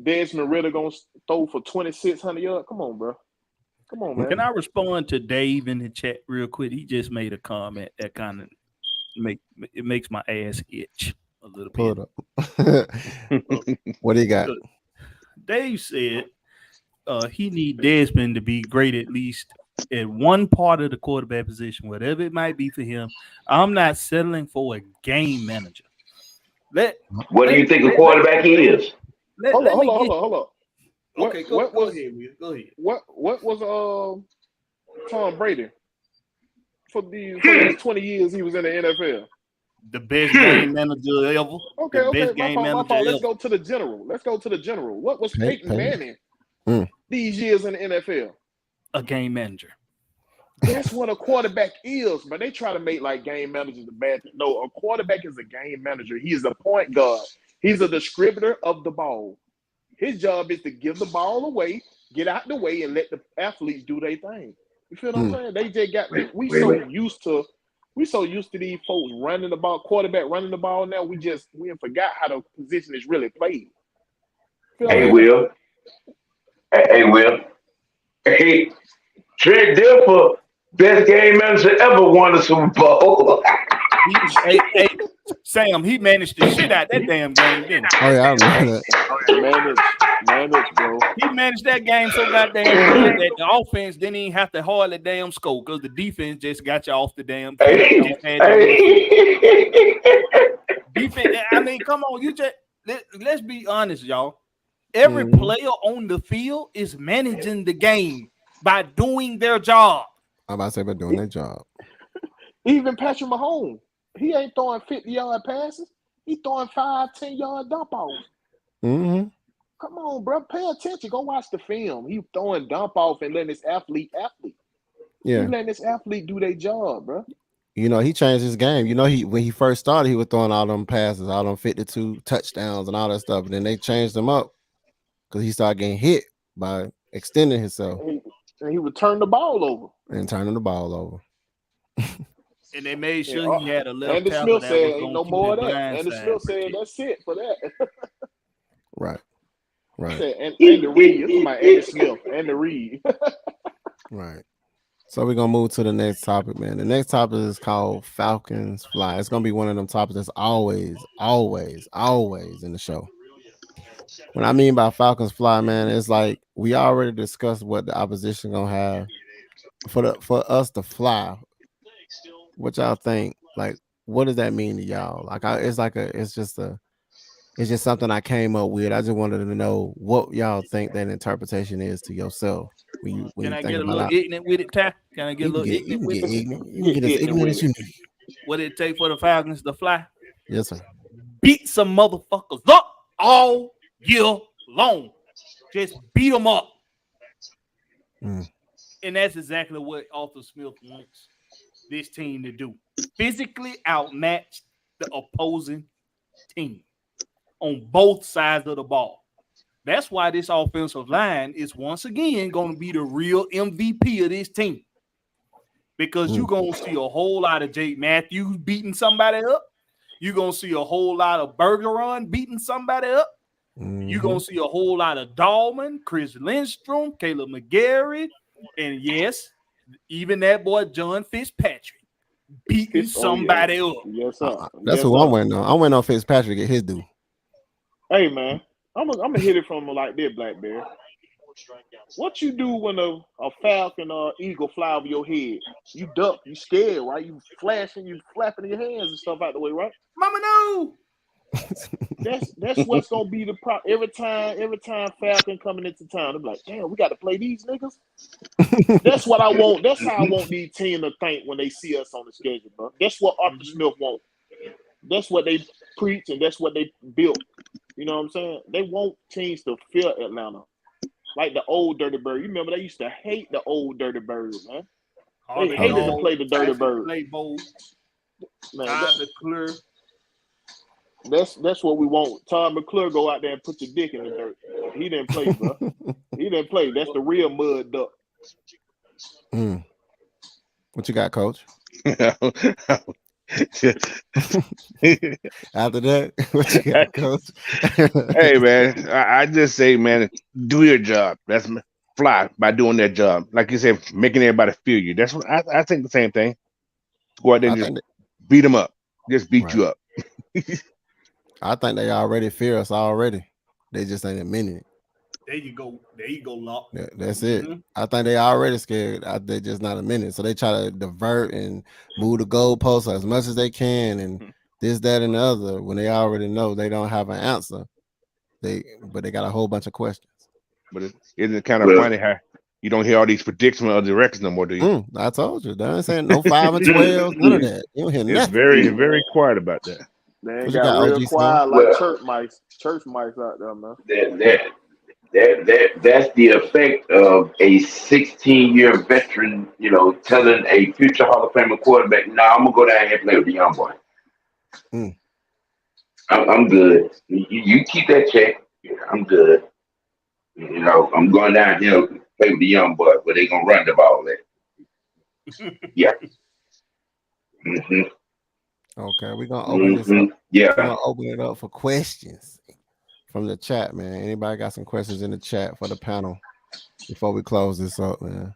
Desmond Ridder going to throw for 2,600 yards. Come on, bro. Come on, man. Can I respond to Dave in the chat real quick? He just made a comment that kind of makes my ass itch a little bit. Pull it up. What do you got? Dave said he need Desmond to be great at least at one part of the quarterback position, whatever it might be for him. I'm not settling for a game manager. What do you think a quarterback is? Hold on. Okay, go ahead. Go ahead. What was Tom Brady for these 20 years he was in the NFL? The best game manager ever. Okay. My fault. Let's go to the general. What was Peyton Manning these years in the NFL? A game manager. That's what a quarterback is, but they try to make like game managers a bad thing. No, a quarterback is a game manager. He is a point guard. He's a distributor of the ball. His job is to give the ball away, get out the way, and let the athletes do their thing. You feel what I'm saying? They just got we so used to these folks running the ball, quarterback running the ball. Now we forgot how the position is really played. Hey, Will. Hey, Trent Dilfer, best game manager ever, won the Super Bowl. hey, Sam, he managed the shit out that damn game, didn't he? Oh yeah, I remember that. Managed, bro. He managed that game so goddamn good that the offense didn't even have to hardly damn score because the defense just got you off the damn field. Defense, I mean, come on, let's be honest, y'all. Every player on the field is managing the game by doing their job. I'm about to say by doing their job. Even Patrick Mahomes, he ain't throwing 50-yard passes. He throwing 5-10-yard dump offs. Mm-hmm. Come on, bro. Pay attention. Go watch the film. He throwing dump off and letting this athlete. Yeah. He letting this athlete do their job, bro. You know, he changed his game. You know, when he first started, he was throwing all them passes, all them 52 touchdowns and all that stuff. And then they changed him up because he started getting hit by extending himself. And he would turn the ball over. And turning the ball over. And they made sure he had a left Andy tackle Smith that said, was ain't no more of that. Andy Smith said, that's it for that. Right. Andy Reid. This is my Andy Smith. Andy Reid. Right. So we're going to move to the next topic, man. The next topic is called Falcons Fly. It's going to be one of them topics that's always in the show. What I mean by Falcons Fly, man, it's like we already discussed what the opposition going to have for us to fly. What y'all think? Like, what does that mean to y'all? Like, it's just something I came up with. I just wanted to know what y'all think that interpretation is to yourself. Can I get a little ignorant with it, Ty? Can I get a little ignorant with it? You can get as ignorant as you need. What it take for the Falcons to fly? Yes, sir. Beat some motherfuckers up all year long. Just beat them up. And that's exactly what Arthur Smith wants this team to do. Physically outmatch the opposing team on both sides of the ball. That's why this offensive line is once again going to be the real MVP of this team. Because you're going to see a whole lot of Jake Matthews beating somebody up. You're going to see a whole lot of Bergeron beating somebody up. You're going to see a whole lot of Dahlman, Chris Lindstrom, Caleb McGarry, and yes, even that boy John Fitzpatrick beating somebody up. Yes, sir. That's who I'm waiting on. I'm waiting on Fitzpatrick get his due. Hey, man, I'm gonna hit it from like this, Blackberry. What you do when a falcon or eagle fly over your head? You duck, you scared, right? You flashing, you flapping your hands and stuff out the way, right? Mama, no. That's what's gonna be the problem. Every time Falcon coming into town, they're like, damn, we got to play these niggas. That's what I want. That's how I want these teams to think when they see us on the schedule, bro. That's what Arthur Smith wants. That's what they preach and that's what they built. You know what I'm saying? They want teams to fear Atlanta. Like the old Dirty Bird. You remember they used to hate the old Dirty Birds, man. They hated to play the Dirty Bird. Man, that's what we want. Todd McClure go out there and put your dick in the dirt. He didn't play, bro. He didn't play. That's the real mud duck. What you got, Coach? After that, what you got, Coach? Hey, man, I just say, man, do your job. That's fly by doing that job. Like you said, making everybody feel you. That's what I think the same thing. Go out there and just beat them up. Just beat you up. I think they already fear us already. They just ain't admitting it. There you go, Lock. Yeah, that's it. I think they already scared. They just not admitting it. So they try to divert and move the goalposts as much as they can, and this, that, and the other. When they already know they don't have an answer, but they got a whole bunch of questions. But isn't it kind of funny how you don't hear all these predictions of the records no more, do you? I told you. They ain't saying no 5 and 12, none of that. You don't hear nothing. It's very, very quiet about that. They got real quiet like church mics out there, man. That's the effect of a 16-year veteran, telling a future Hall of Famer quarterback, "Nah, I'm gonna go down here and play with the young boy. I'm good. You keep that check. I'm good. I'm going down here to play with the young boy, but they gonna run the ball there." Yeah. Okay, we're gonna open this up. Yeah. We're gonna open it up for questions from the chat, man. Anybody got some questions in the chat for the panel before we close this up, man?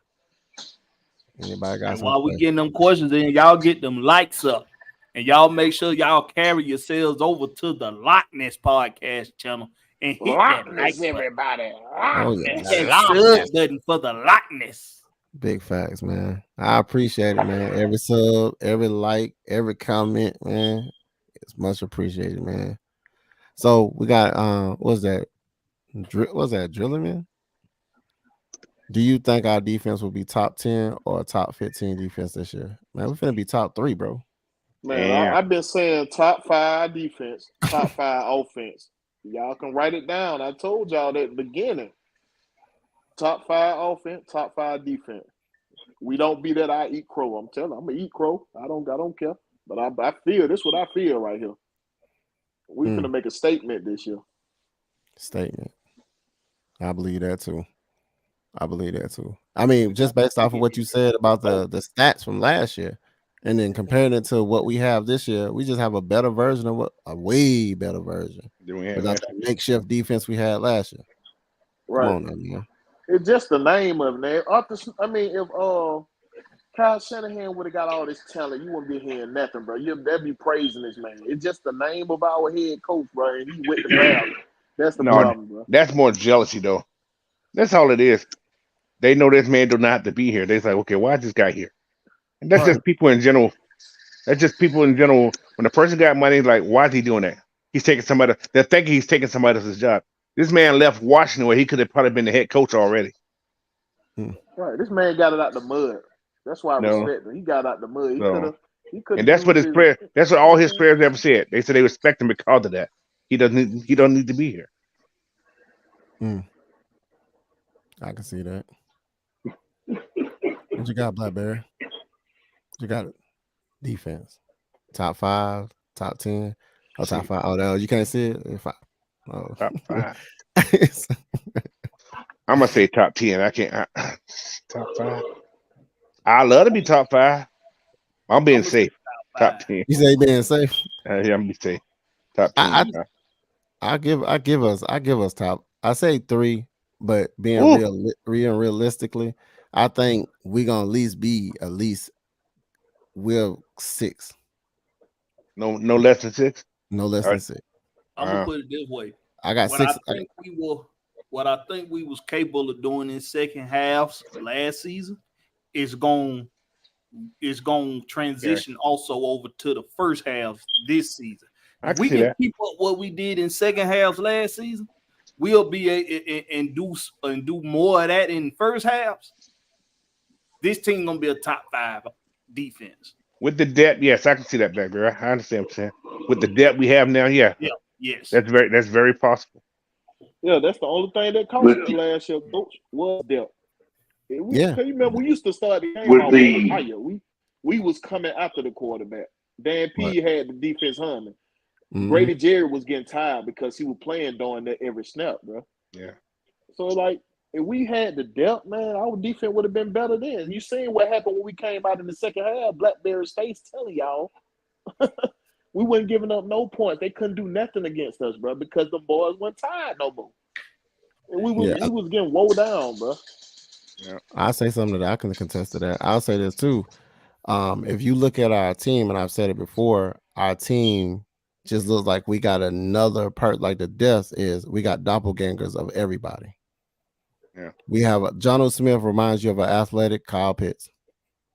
Anybody got some while we getting them questions in, y'all get them likes up. And y'all make sure y'all carry yourselves over to the Lochness podcast channel and hit that like everybody. That button for the Lochness. Big facts, man. I appreciate it, man. Every sub, every like, every comment, man. It's much appreciated, man. So we got what's that? What's that, Drillerman? Do you think our defense will be top 10 or top 15 defense this year? Man, we're finna be top 3, bro. Man, I've been saying top 5 defense, top 5 offense. Y'all can write it down. I told y'all that at the beginning. Top 5 offense, top 5 defense. We don't be that I eat crow. I'm telling you, I'm gonna eat crow. I don't care. But I feel this what I feel right here. We're gonna make a statement this year. Statement. I believe that too. I mean, just based off of what you said about the stats from last year, and then comparing it to what we have this year, we just have a better version of a way better version without the makeshift defense we had last year. Right. Come on, man. It's just the name of it, man. If Kyle Shanahan would have got all this talent, you wouldn't be hearing nothing, bro. They'd be praising this man. It's just the name of our head coach, bro, and he went the ground. That's the problem, bro. That's more jealousy, though. That's all it is. They know this man do not have to be here. They're like, okay, why is this guy here? And that's just people in general. That's just people in general. When a person got money, like, why is he doing that? He's taking somebody. They're thinking he's taking somebody else's job. This man left Washington where he could have probably been the head coach already. Right. This man got it out the mud. That's why I respect him. He got out the mud. He could. And that's what his prayer. That's what all his players ever said. They said they respect him because of that. He don't need to be here. I can see that. What you got, Blackberry? What you got? Defense. Top 5, top 10. Oh, top 5. Oh, no, you can't see it. Top 5. I'm gonna say top 10. I can't. Top 5. I love to be top 5. I'm being safe. Top 10. You say being safe? Yeah, I'm gonna be safe. Top 10. I give us top. I say 3, but being realistically, I think we gonna at least we're 6. No less than 6. No less All than right. 6. I'm gonna put it this way. I got What 6. I think we was capable of doing in second halves last season is going transition also over to the first half this season. If we can keep up what we did in second halves last season, we'll be and do more of that in first halves. This team gonna be a top 5 defense. With the depth, yes, I can see that back there. I understand what you're saying. With the depth we have now, yeah. Yes. That's very possible. Yeah, that's the only thing that cost us last year, coach, was depth. You remember we used to start the game off fire. We was coming after the quarterback. Dan P had the defense humming. Brady Jerry was getting tired because he was playing during that every snap, bro. Yeah. So like, if we had the depth, man, our defense would have been better then. You seen what happened when we came out in the second half? Blackberry's face telling y'all, we wasn't giving up no points. They couldn't do nothing against us, bro, because the boys weren't tired no more. And we was getting woe down, bro. Yeah. I'll say something that I can contest to that. I'll say this too. If you look at our team, and I've said it before, our team just looks like we got another part. Like the death is, we got doppelgangers of everybody. Yeah, we have Jono Smith reminds you of an athletic Kyle Pitts.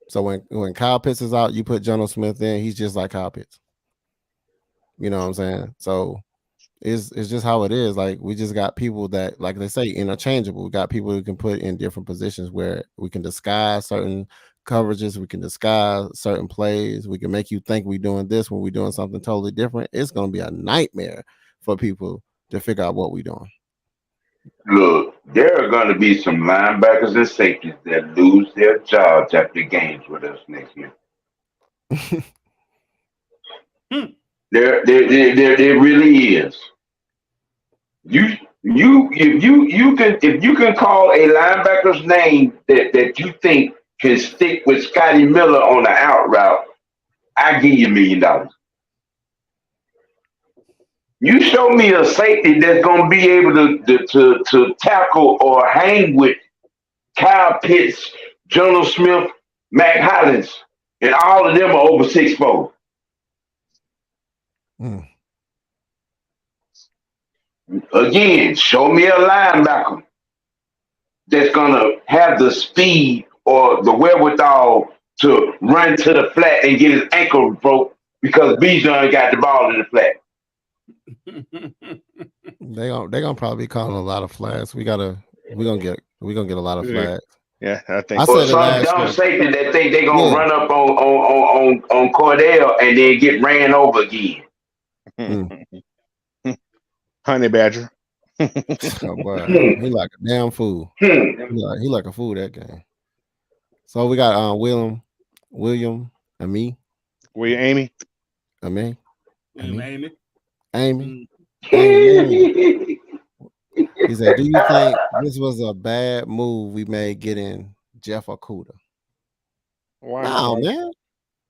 So when Kyle Pitts is out, you put Jono Smith in. He's just like Kyle Pitts. You know what I'm saying? So it's just how it is. Like we just got people that, like they say, interchangeable. We got people who can put in different positions where we can disguise certain coverages, we can disguise certain plays, we can make you think we're doing this when we're doing something totally different. It's going to be a nightmare for people to figure out what we're doing. Look, there are going to be some linebackers and safeties that lose their jobs after games with us next year. There really is. If you can call a linebacker's name that you think can stick with Scotty Miller on the out route, I give you $1 million. You show me a safety that's gonna be able to tackle or hang with Kyle Pitts, Jono Smith, Mac Hollins, and all of them are over 6'4". Again, show me a linebacker that's gonna have the speed or the wherewithal to run to the flat and get his ankle broke because Bijan got the ball in the flat. They gonna probably be calling a lot of flags. We're gonna get a lot of flags. Yeah, I think. I said some dumb safety that think they gonna run up on Cordell and then get ran over again. Honey Badger. Oh, boy. He like a damn fool. He like a fool that game. So we got William, Amy. Amy. He said, "Do you think this was a bad move we made getting Jeff Okudah?" Why? No, man.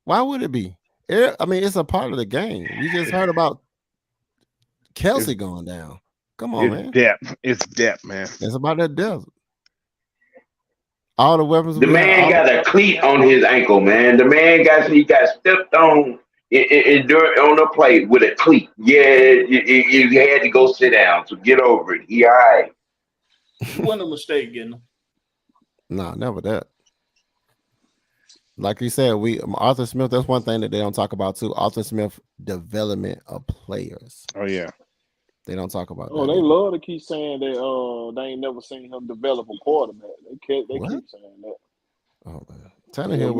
Why would it be? I mean, it's a part of the game. We just heard about Kelsey going down. Come on, man. It's depth, man. It's about that depth. All the weapons. The man got a cleat on his ankle, man. The man got stepped on on the plate with a cleat. Yeah, you had to go sit down. So get over it. He all right. It wasn't a mistake getting him. Nah, never that. Like you said, Arthur Smith. That's one thing that they don't talk about too. Arthur Smith development of players. Oh yeah. They don't talk about that. Oh, they love to keep saying that they ain't never seen him develop a quarterback. They keep saying that. Oh man. Tannehill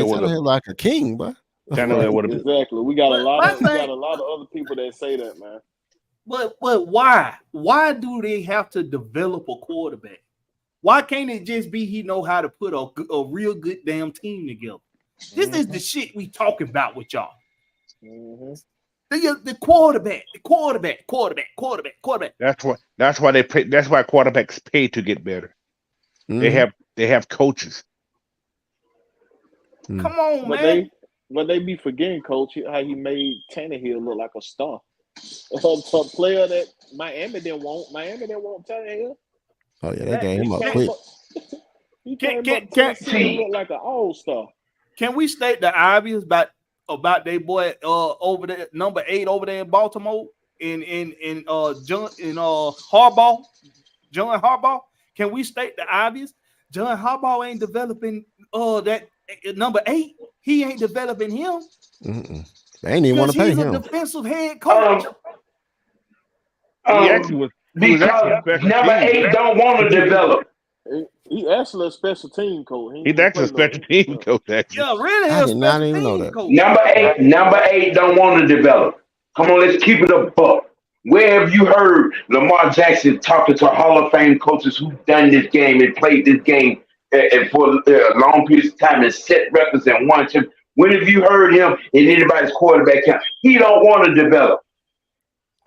was like a king, but exactly. We got a lot of other people that say that, man. But why? Why do they have to develop a quarterback? Why can't it just be he know how to put a real good damn team together? This is the shit we talking about with y'all. The quarterback. That's why they pay. That's why quarterbacks pay to get better. They have coaches. Come on, man. But they be forgetting, coach, how he made Tannehill look like a star. a player that Miami didn't want. Miami didn't want Tannehill. Oh yeah, they gave him up quick. He came up to Tennessee and looked like an all-star. Can we state the obvious about their boy over there, number 8 over there in Baltimore in Harbaugh, John Harbaugh? Can we state the obvious? John Harbaugh ain't developing that number 8. He ain't developing him. They ain't even want to pay him. He's a defensive head coach. Because number 8 don't want to develop. He actually a special team coach. He's actually a special team coach. Actually. Yeah, really. I did not even know that. Coach. Number eight don't want to develop. Come on, let's keep it a buck. Where have you heard Lamar Jackson talking to Hall of Fame coaches who've done this game and played this game for long periods of time and set records and won him? When have you heard him in anybody's quarterback camp? He don't want to develop.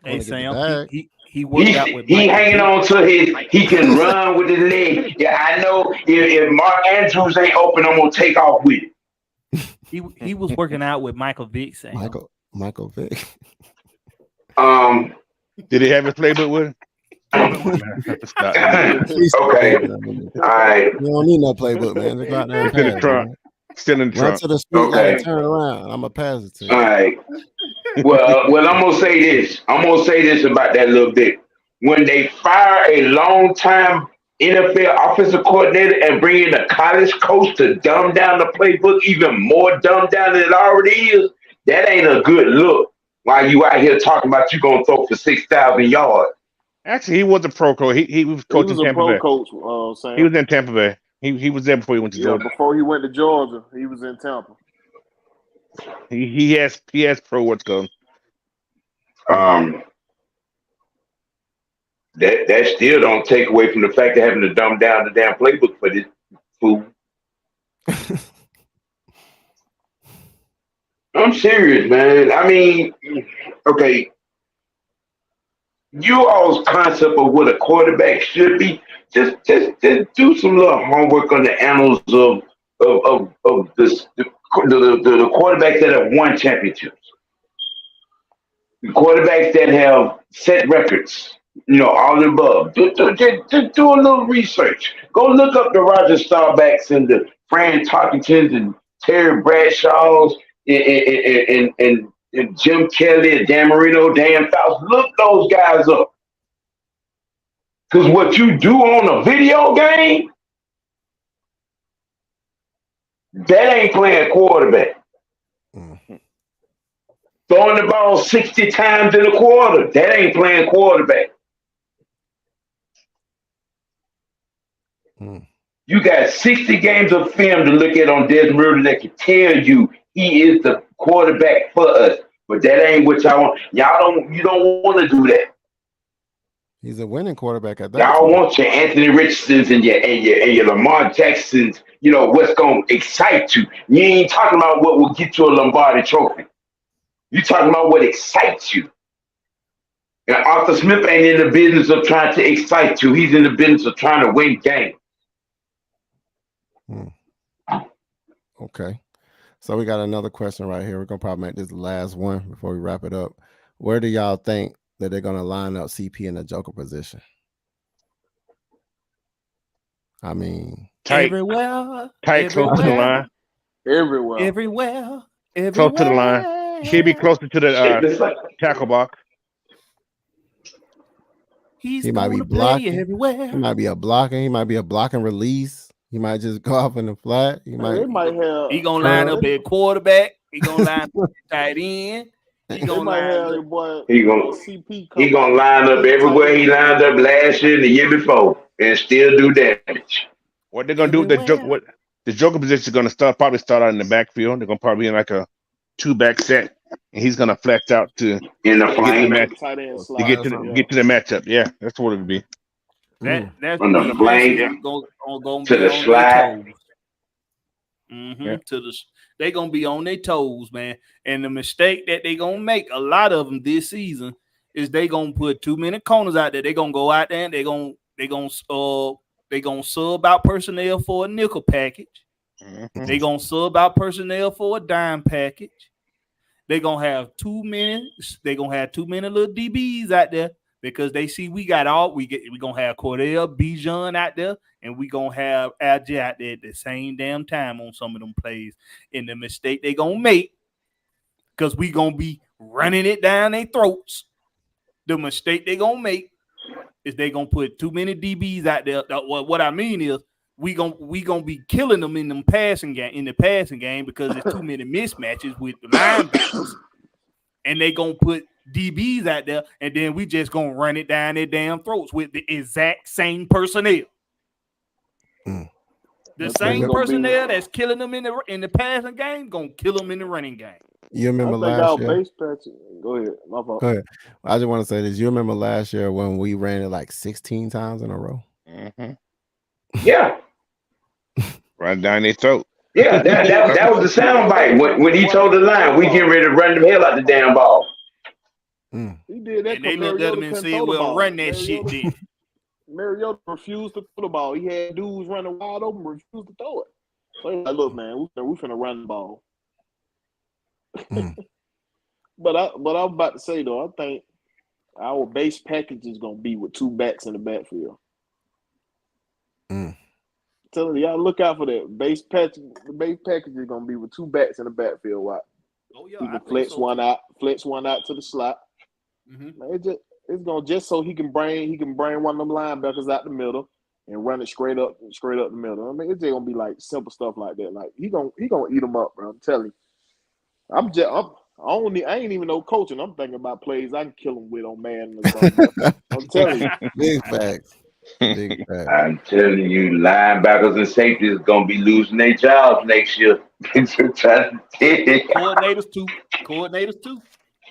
Hey Sam, he worked out with he hanging on to he can run with his leg. Yeah, I know if Mark Andrews ain't open, I'm gonna take off with it. He was working out with Michael Vick. Sam. Michael Vick. Did he have his playbook with him? Okay. All right. You don't need no playbook, man. Just go out there and pass, man. Still in the Run trunk. to the street and turn around. I'm gonna pass it to you. All right. Well, I'm gonna say this. I'm gonna say this about that little bit. When they fire a long-time NFL offensive coordinator and bring in a college coach to dumb down the playbook even more dumbed down than it already is, that ain't a good look. While you out here talking about you gonna throw for 6,000 yards. Actually, he was a pro coach. He was coaching Tampa Bay. Coach, Sam. He was in Tampa Bay. He was there before he went to Georgia. Before he went to Georgia, he was in Tampa. He has pro what's going. That still don't take away from the fact of having to dumb down the damn playbook for this fool. I'm serious, man. I mean, okay. You all's concept of what a quarterback should be, just do some little homework on the annals of the quarterbacks that have won championships. The quarterbacks that have set records, all the above. Just do a little research. Go look up the Roger Staubachs and the Fran Tarkingtons and Terry Bradshaws and Jim Kelly and Dan Marino, Dan Fouts. Look those guys up. Because what you do on a video game, that ain't playing quarterback. Mm-hmm. Throwing the ball 60 times in a quarter, that ain't playing quarterback. Mm. You got 60 games of film to look at on Desmond Ritter that can tell you he is the quarterback for us. But that ain't what y'all want. You don't want to do that. He's a winning quarterback at that. Y'all want your Anthony Richardsons and your Lamar Jacksons, what's gonna excite you. You ain't talking about what will get you a Lombardi trophy. You talking about what excites you. And Arthur Smith ain't in the business of trying to excite you. He's in the business of trying to win games. Okay. So we got another question right here. We're going to probably make this the last one before we wrap it up. Where do y'all think that they're going to line up CP in the Joker position? I mean, everywhere. Tight, close to the line. Everywhere. Close to the line. He'll be closer to the tackle box. He might be blocking. Everywhere. He might be a blocking. He might be a blocking release. He might just go off in the flat. He gonna line up at quarterback. He gonna line up at tight end. He gonna line up everywhere he lined up last year and the year before, and still do damage. What they're gonna do? The Joker position is gonna probably start out in the backfield. They're gonna probably be in like a 2-back set, and he's gonna flex out to in the flank to get to the matchup. Yeah, that's what it would be. That's on the flank to the slide. They gonna be on their toes, man. And the mistake that they gonna make, a lot of them this season, is they gonna put too many corners out there. They gonna go out there and they gonna sub out personnel for a nickel package. They gonna sub out personnel for a dime package. They're gonna have too many. They're gonna have too many little DBs out there because they see we got all we get. We're gonna have Cordell Bijan out there, and we gonna have Algie out there at the same damn time on some of them plays. And the mistake they gonna make, because we gonna be running it down their throats. The mistake they gonna make is they gonna put too many DBs out there. What I mean is we gonna be killing them in the passing game because there's too many mismatches with the linebackers, and they gonna put DBs out there, and then we just gonna run it down their damn throats with the exact same personnel. The same personnel that's killing them in the passing game gonna kill them in the running game. You remember last year? Go ahead. My fault. Go ahead. I just want to say this. You remember last year when we ran it like 16 times in a row? Mm-hmm. Yeah. Run down their throat. Yeah, that was the sound bite. When he told the line, we getting ready to run the hell out the damn ball. He did that. And they looked at him and said, well, run that shit then. Mariota refused to throw the ball. He had dudes running wide open, refused to throw it. So he's like, look, man, we finna run the ball. But I'm about to say though, I think our base package is gonna be with two backs in the backfield. Telling y'all, look out for that base package. The base package is gonna be with two backs in the backfield. Right? Oh yeah, he can flex one out to the slot. Man, it's gonna just so he can bring one of them linebackers out the middle and run it straight up the middle. I mean, it's just gonna be like simple stuff like that. Like he gonna eat them up, bro. I'm telling you. I ain't even no coaching. I'm thinking about plays I can kill him with on man. I'm telling you. Big facts. Big facts. I'm telling you, linebackers and safeties gonna be losing their jobs next year. Coordinators too.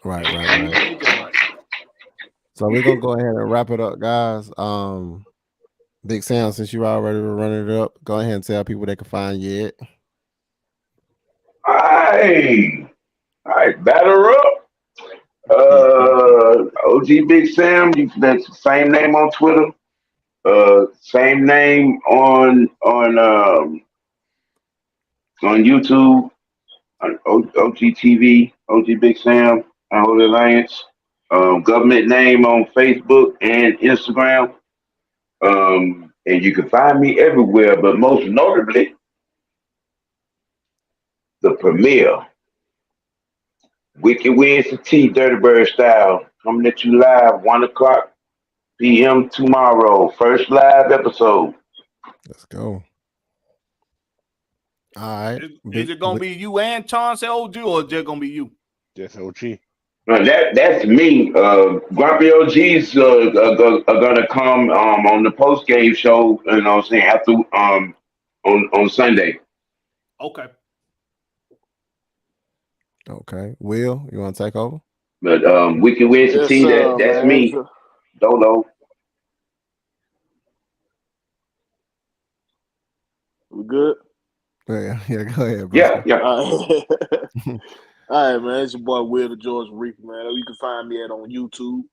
Right. So we're gonna go ahead and wrap it up, guys. Big Sam, since you already were running it up, go ahead and tell people they can find you at. All right, batter up. OG Big Sam, that's the same name on Twitter. Same name on YouTube, on OG TV, OG Big Sam, Holy Alliance. Government name on Facebook and Instagram. And you can find me everywhere, but most notably, the premiere. Wicked Wednesday Tea, Dirty Bird style, coming at you live 1:00 p.m. tomorrow. First live episode. Let's go. All right. Is it gonna be you and Chauncey OG, or is it gonna be you? Just OG. No, that's me. Grumpy OGs are gonna come on the post game show. You know what I'm saying? After on Sunday. Okay. Will, you want to take over? But Wicked Wednesday Tea, that's man, me. Dolo. We good? Yeah, go ahead, bro. Yeah. All right, man. It's your boy Will the George Reaper, man. You can find me on YouTube.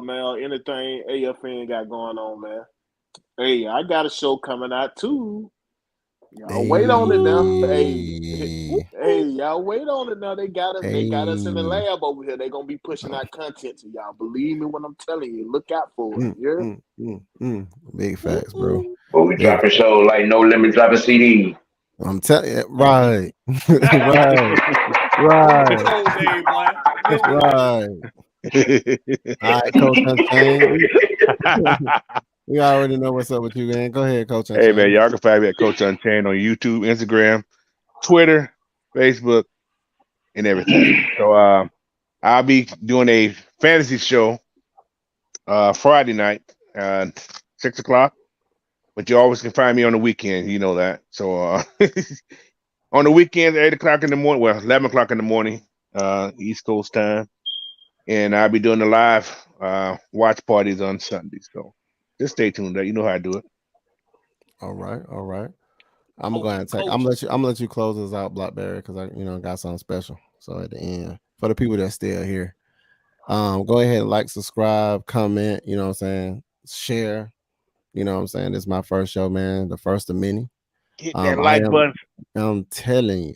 Man, anything AFN got going on, man. Hey, I got a show coming out too. Y'all wait on it now. Hey, y'all wait on it now. They got us in the lab over here. They gonna be pushing out content to y'all. Believe me when I'm telling you. Look out for it. Yeah. Big facts, bro. But we dropping show like No Limit dropping CD. I'm telling you, right. All right, Coach Unchained. We already know what's up with you, man. Go ahead, Coach Unchained. Hey, man, y'all can find me at Coach Unchained on YouTube, Instagram, Twitter, Facebook, and everything. So I'll be doing a fantasy show Friday night, 6 o'clock. But you always can find me on the weekend. You know that. So on the weekends, 8 o'clock in the morning, well, 11 o'clock in the morning, East Coast time. And I'll be doing the live watch parties on Sunday. So just stay tuned. You know how I do it. All right. I'm gonna let you close us out, Blackberry, because I got something special. So at the end, for the people that's still here, go ahead and like, subscribe, comment. You know what I'm saying? Share. You know what I'm saying? This is my first show, man. The first of many. Hit that like button. I'm telling you.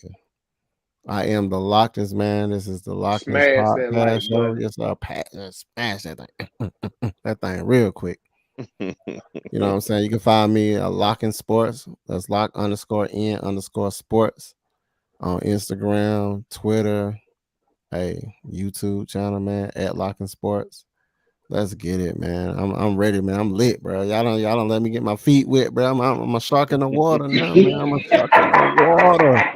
I am the Lochness, man. This is the Lochness Smash that like podcast show. button. Yes, smash that thing. That thing real quick. You know what I'm saying? You can find me at Lockin Sports. That's Lock_in_sports on Instagram, Twitter, YouTube channel, man, at Lockin Sports. Let's get it, man. I'm ready, man. I'm lit, bro. Y'all don't let me get my feet wet, bro. I'm a shark in the water now, man. I'm a shark in the water.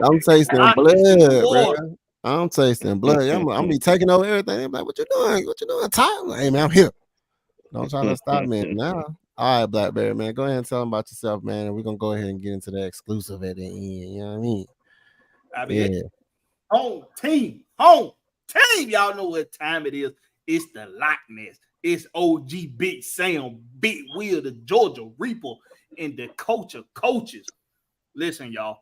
I'm tasting blood, bro. I'm tasting blood. I'm be taking over everything. They're like, what you doing? What you doing? Time? Hey, man, I'm here. Don't try to stop me now. All right, Blackberry, man. Go ahead and tell them about yourself, man. And we're gonna go ahead and get into the exclusive at the end. You know what I mean? Yeah. Home team. Y'all know what time it is. It's the Lochness. It's OG Big Sam, Big Will, the Georgia Reaper, and the coach of coaches. Listen, y'all.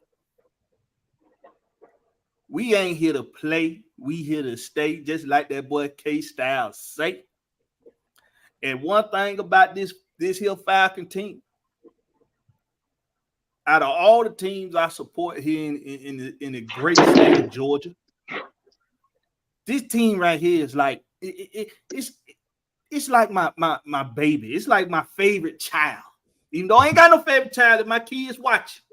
We ain't here to play. We here to stay, just like that boy K-Style say. And one thing about this here Falcon team, out of all the teams I support here in the great state of Georgia, this team right here is like it's like my baby. It's like my favorite child. Even though I ain't got no favorite child that my kids watch.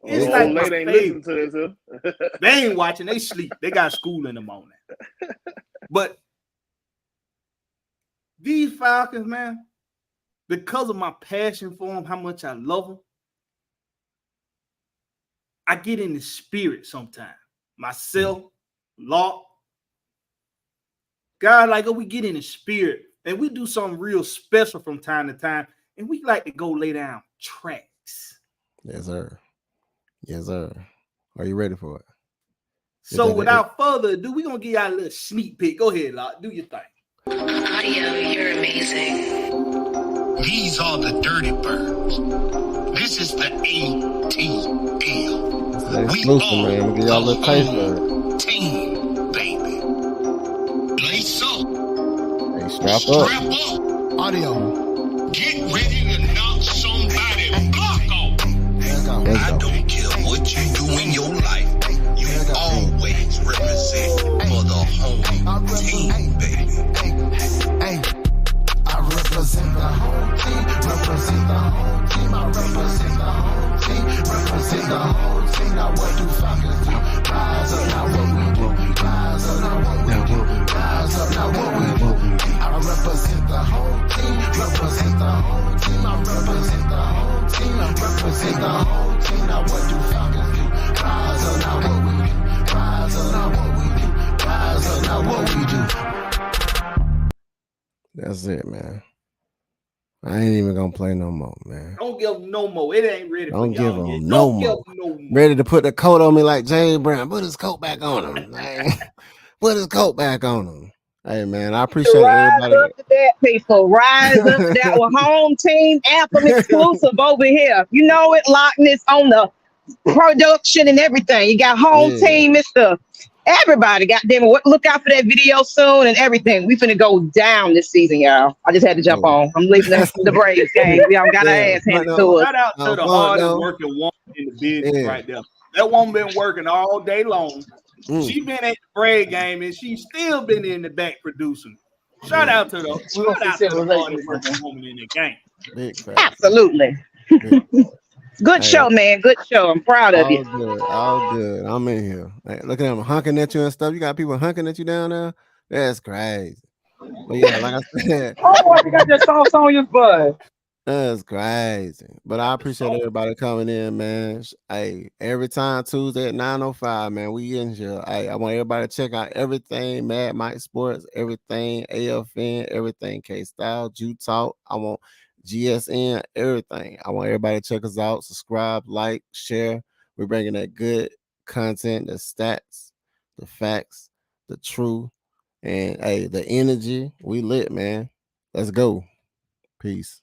It's like my ain't listening to this, huh? They ain't watching. They sleep. They got school in the morning. But these Falcons, man, because of my passion for them, how much I love them, I get in the spirit sometimes. Myself, Lock, guys like we get in the spirit and we do something real special from time to time, and we like to go lay down tracks. Yes, sir. Yes, sir. Are you ready for it? So without further ado, we're going to give y'all a little sneak peek. Go ahead, Lock. Do your thing. Audio, you're amazing. These are the Dirty Birds. This is the ATL. We all man. We'll give y'all a little taste of it. Team, baby. Lace up. Hey, strap up. Audio. Get ready to knock somebody block off. I don't care what you do in your life. You always represent for the home team, baby. I represent the whole team. Represent the whole team. I represent the whole team. Represent the whole team. Now what do Falcons do? Rise up, now what we do. Rise up, now what we do. Rise up, now what we do. I represent the whole team. Represent the whole team. I represent the whole team. I represent the whole team. Now what do Falcons do? Rise up, now what we do. Rise up, now what we do. Rise up, now what we do. That's it, man. I ain't even gonna play no more, man. Don't give them no more. It ain't ready. Don't for give y'all them yet. no Don't more. give them no more. Ready to put the coat on me like James Brown. Put his coat back on him. Put his coat back on him. Hey, man, I appreciate everybody. Rise up to that, people. Rise up to that home team anthem exclusive over here. You know it, Lochness on the production and everything. You got home team, Mr. Everybody, goddamn it. Look out for that video soon and everything. We finna go down this season, y'all. I just had to jump on. I'm leaving the Braves game. We all got our ass handed to us. Shout out to the hardest working woman in the business right there. That woman been working all day long. She been at the Braves game and she's still been in the back producing. Shout out to the hardest working woman in the game. Absolutely. Good show, man. Good show. I'm proud of you. All good. I'm in here. Hey, look at them honking at you and stuff. You got people honking at you down there. That's crazy. But yeah, like I said. Oh, I think I just saw some of your butt. That's crazy. But I appreciate everybody coming in, man. Hey, every time Tuesday at 9:05, man, we in here. Hey, I want everybody to check out everything Mad Mike Sports, everything AFN, everything K-Style, Jew Talk. I want GSN, everything. I want everybody to check us out, subscribe, like, share. We're bringing that good content, the stats, the facts, the truth, and hey, the energy. We lit, man. Let's go. Peace.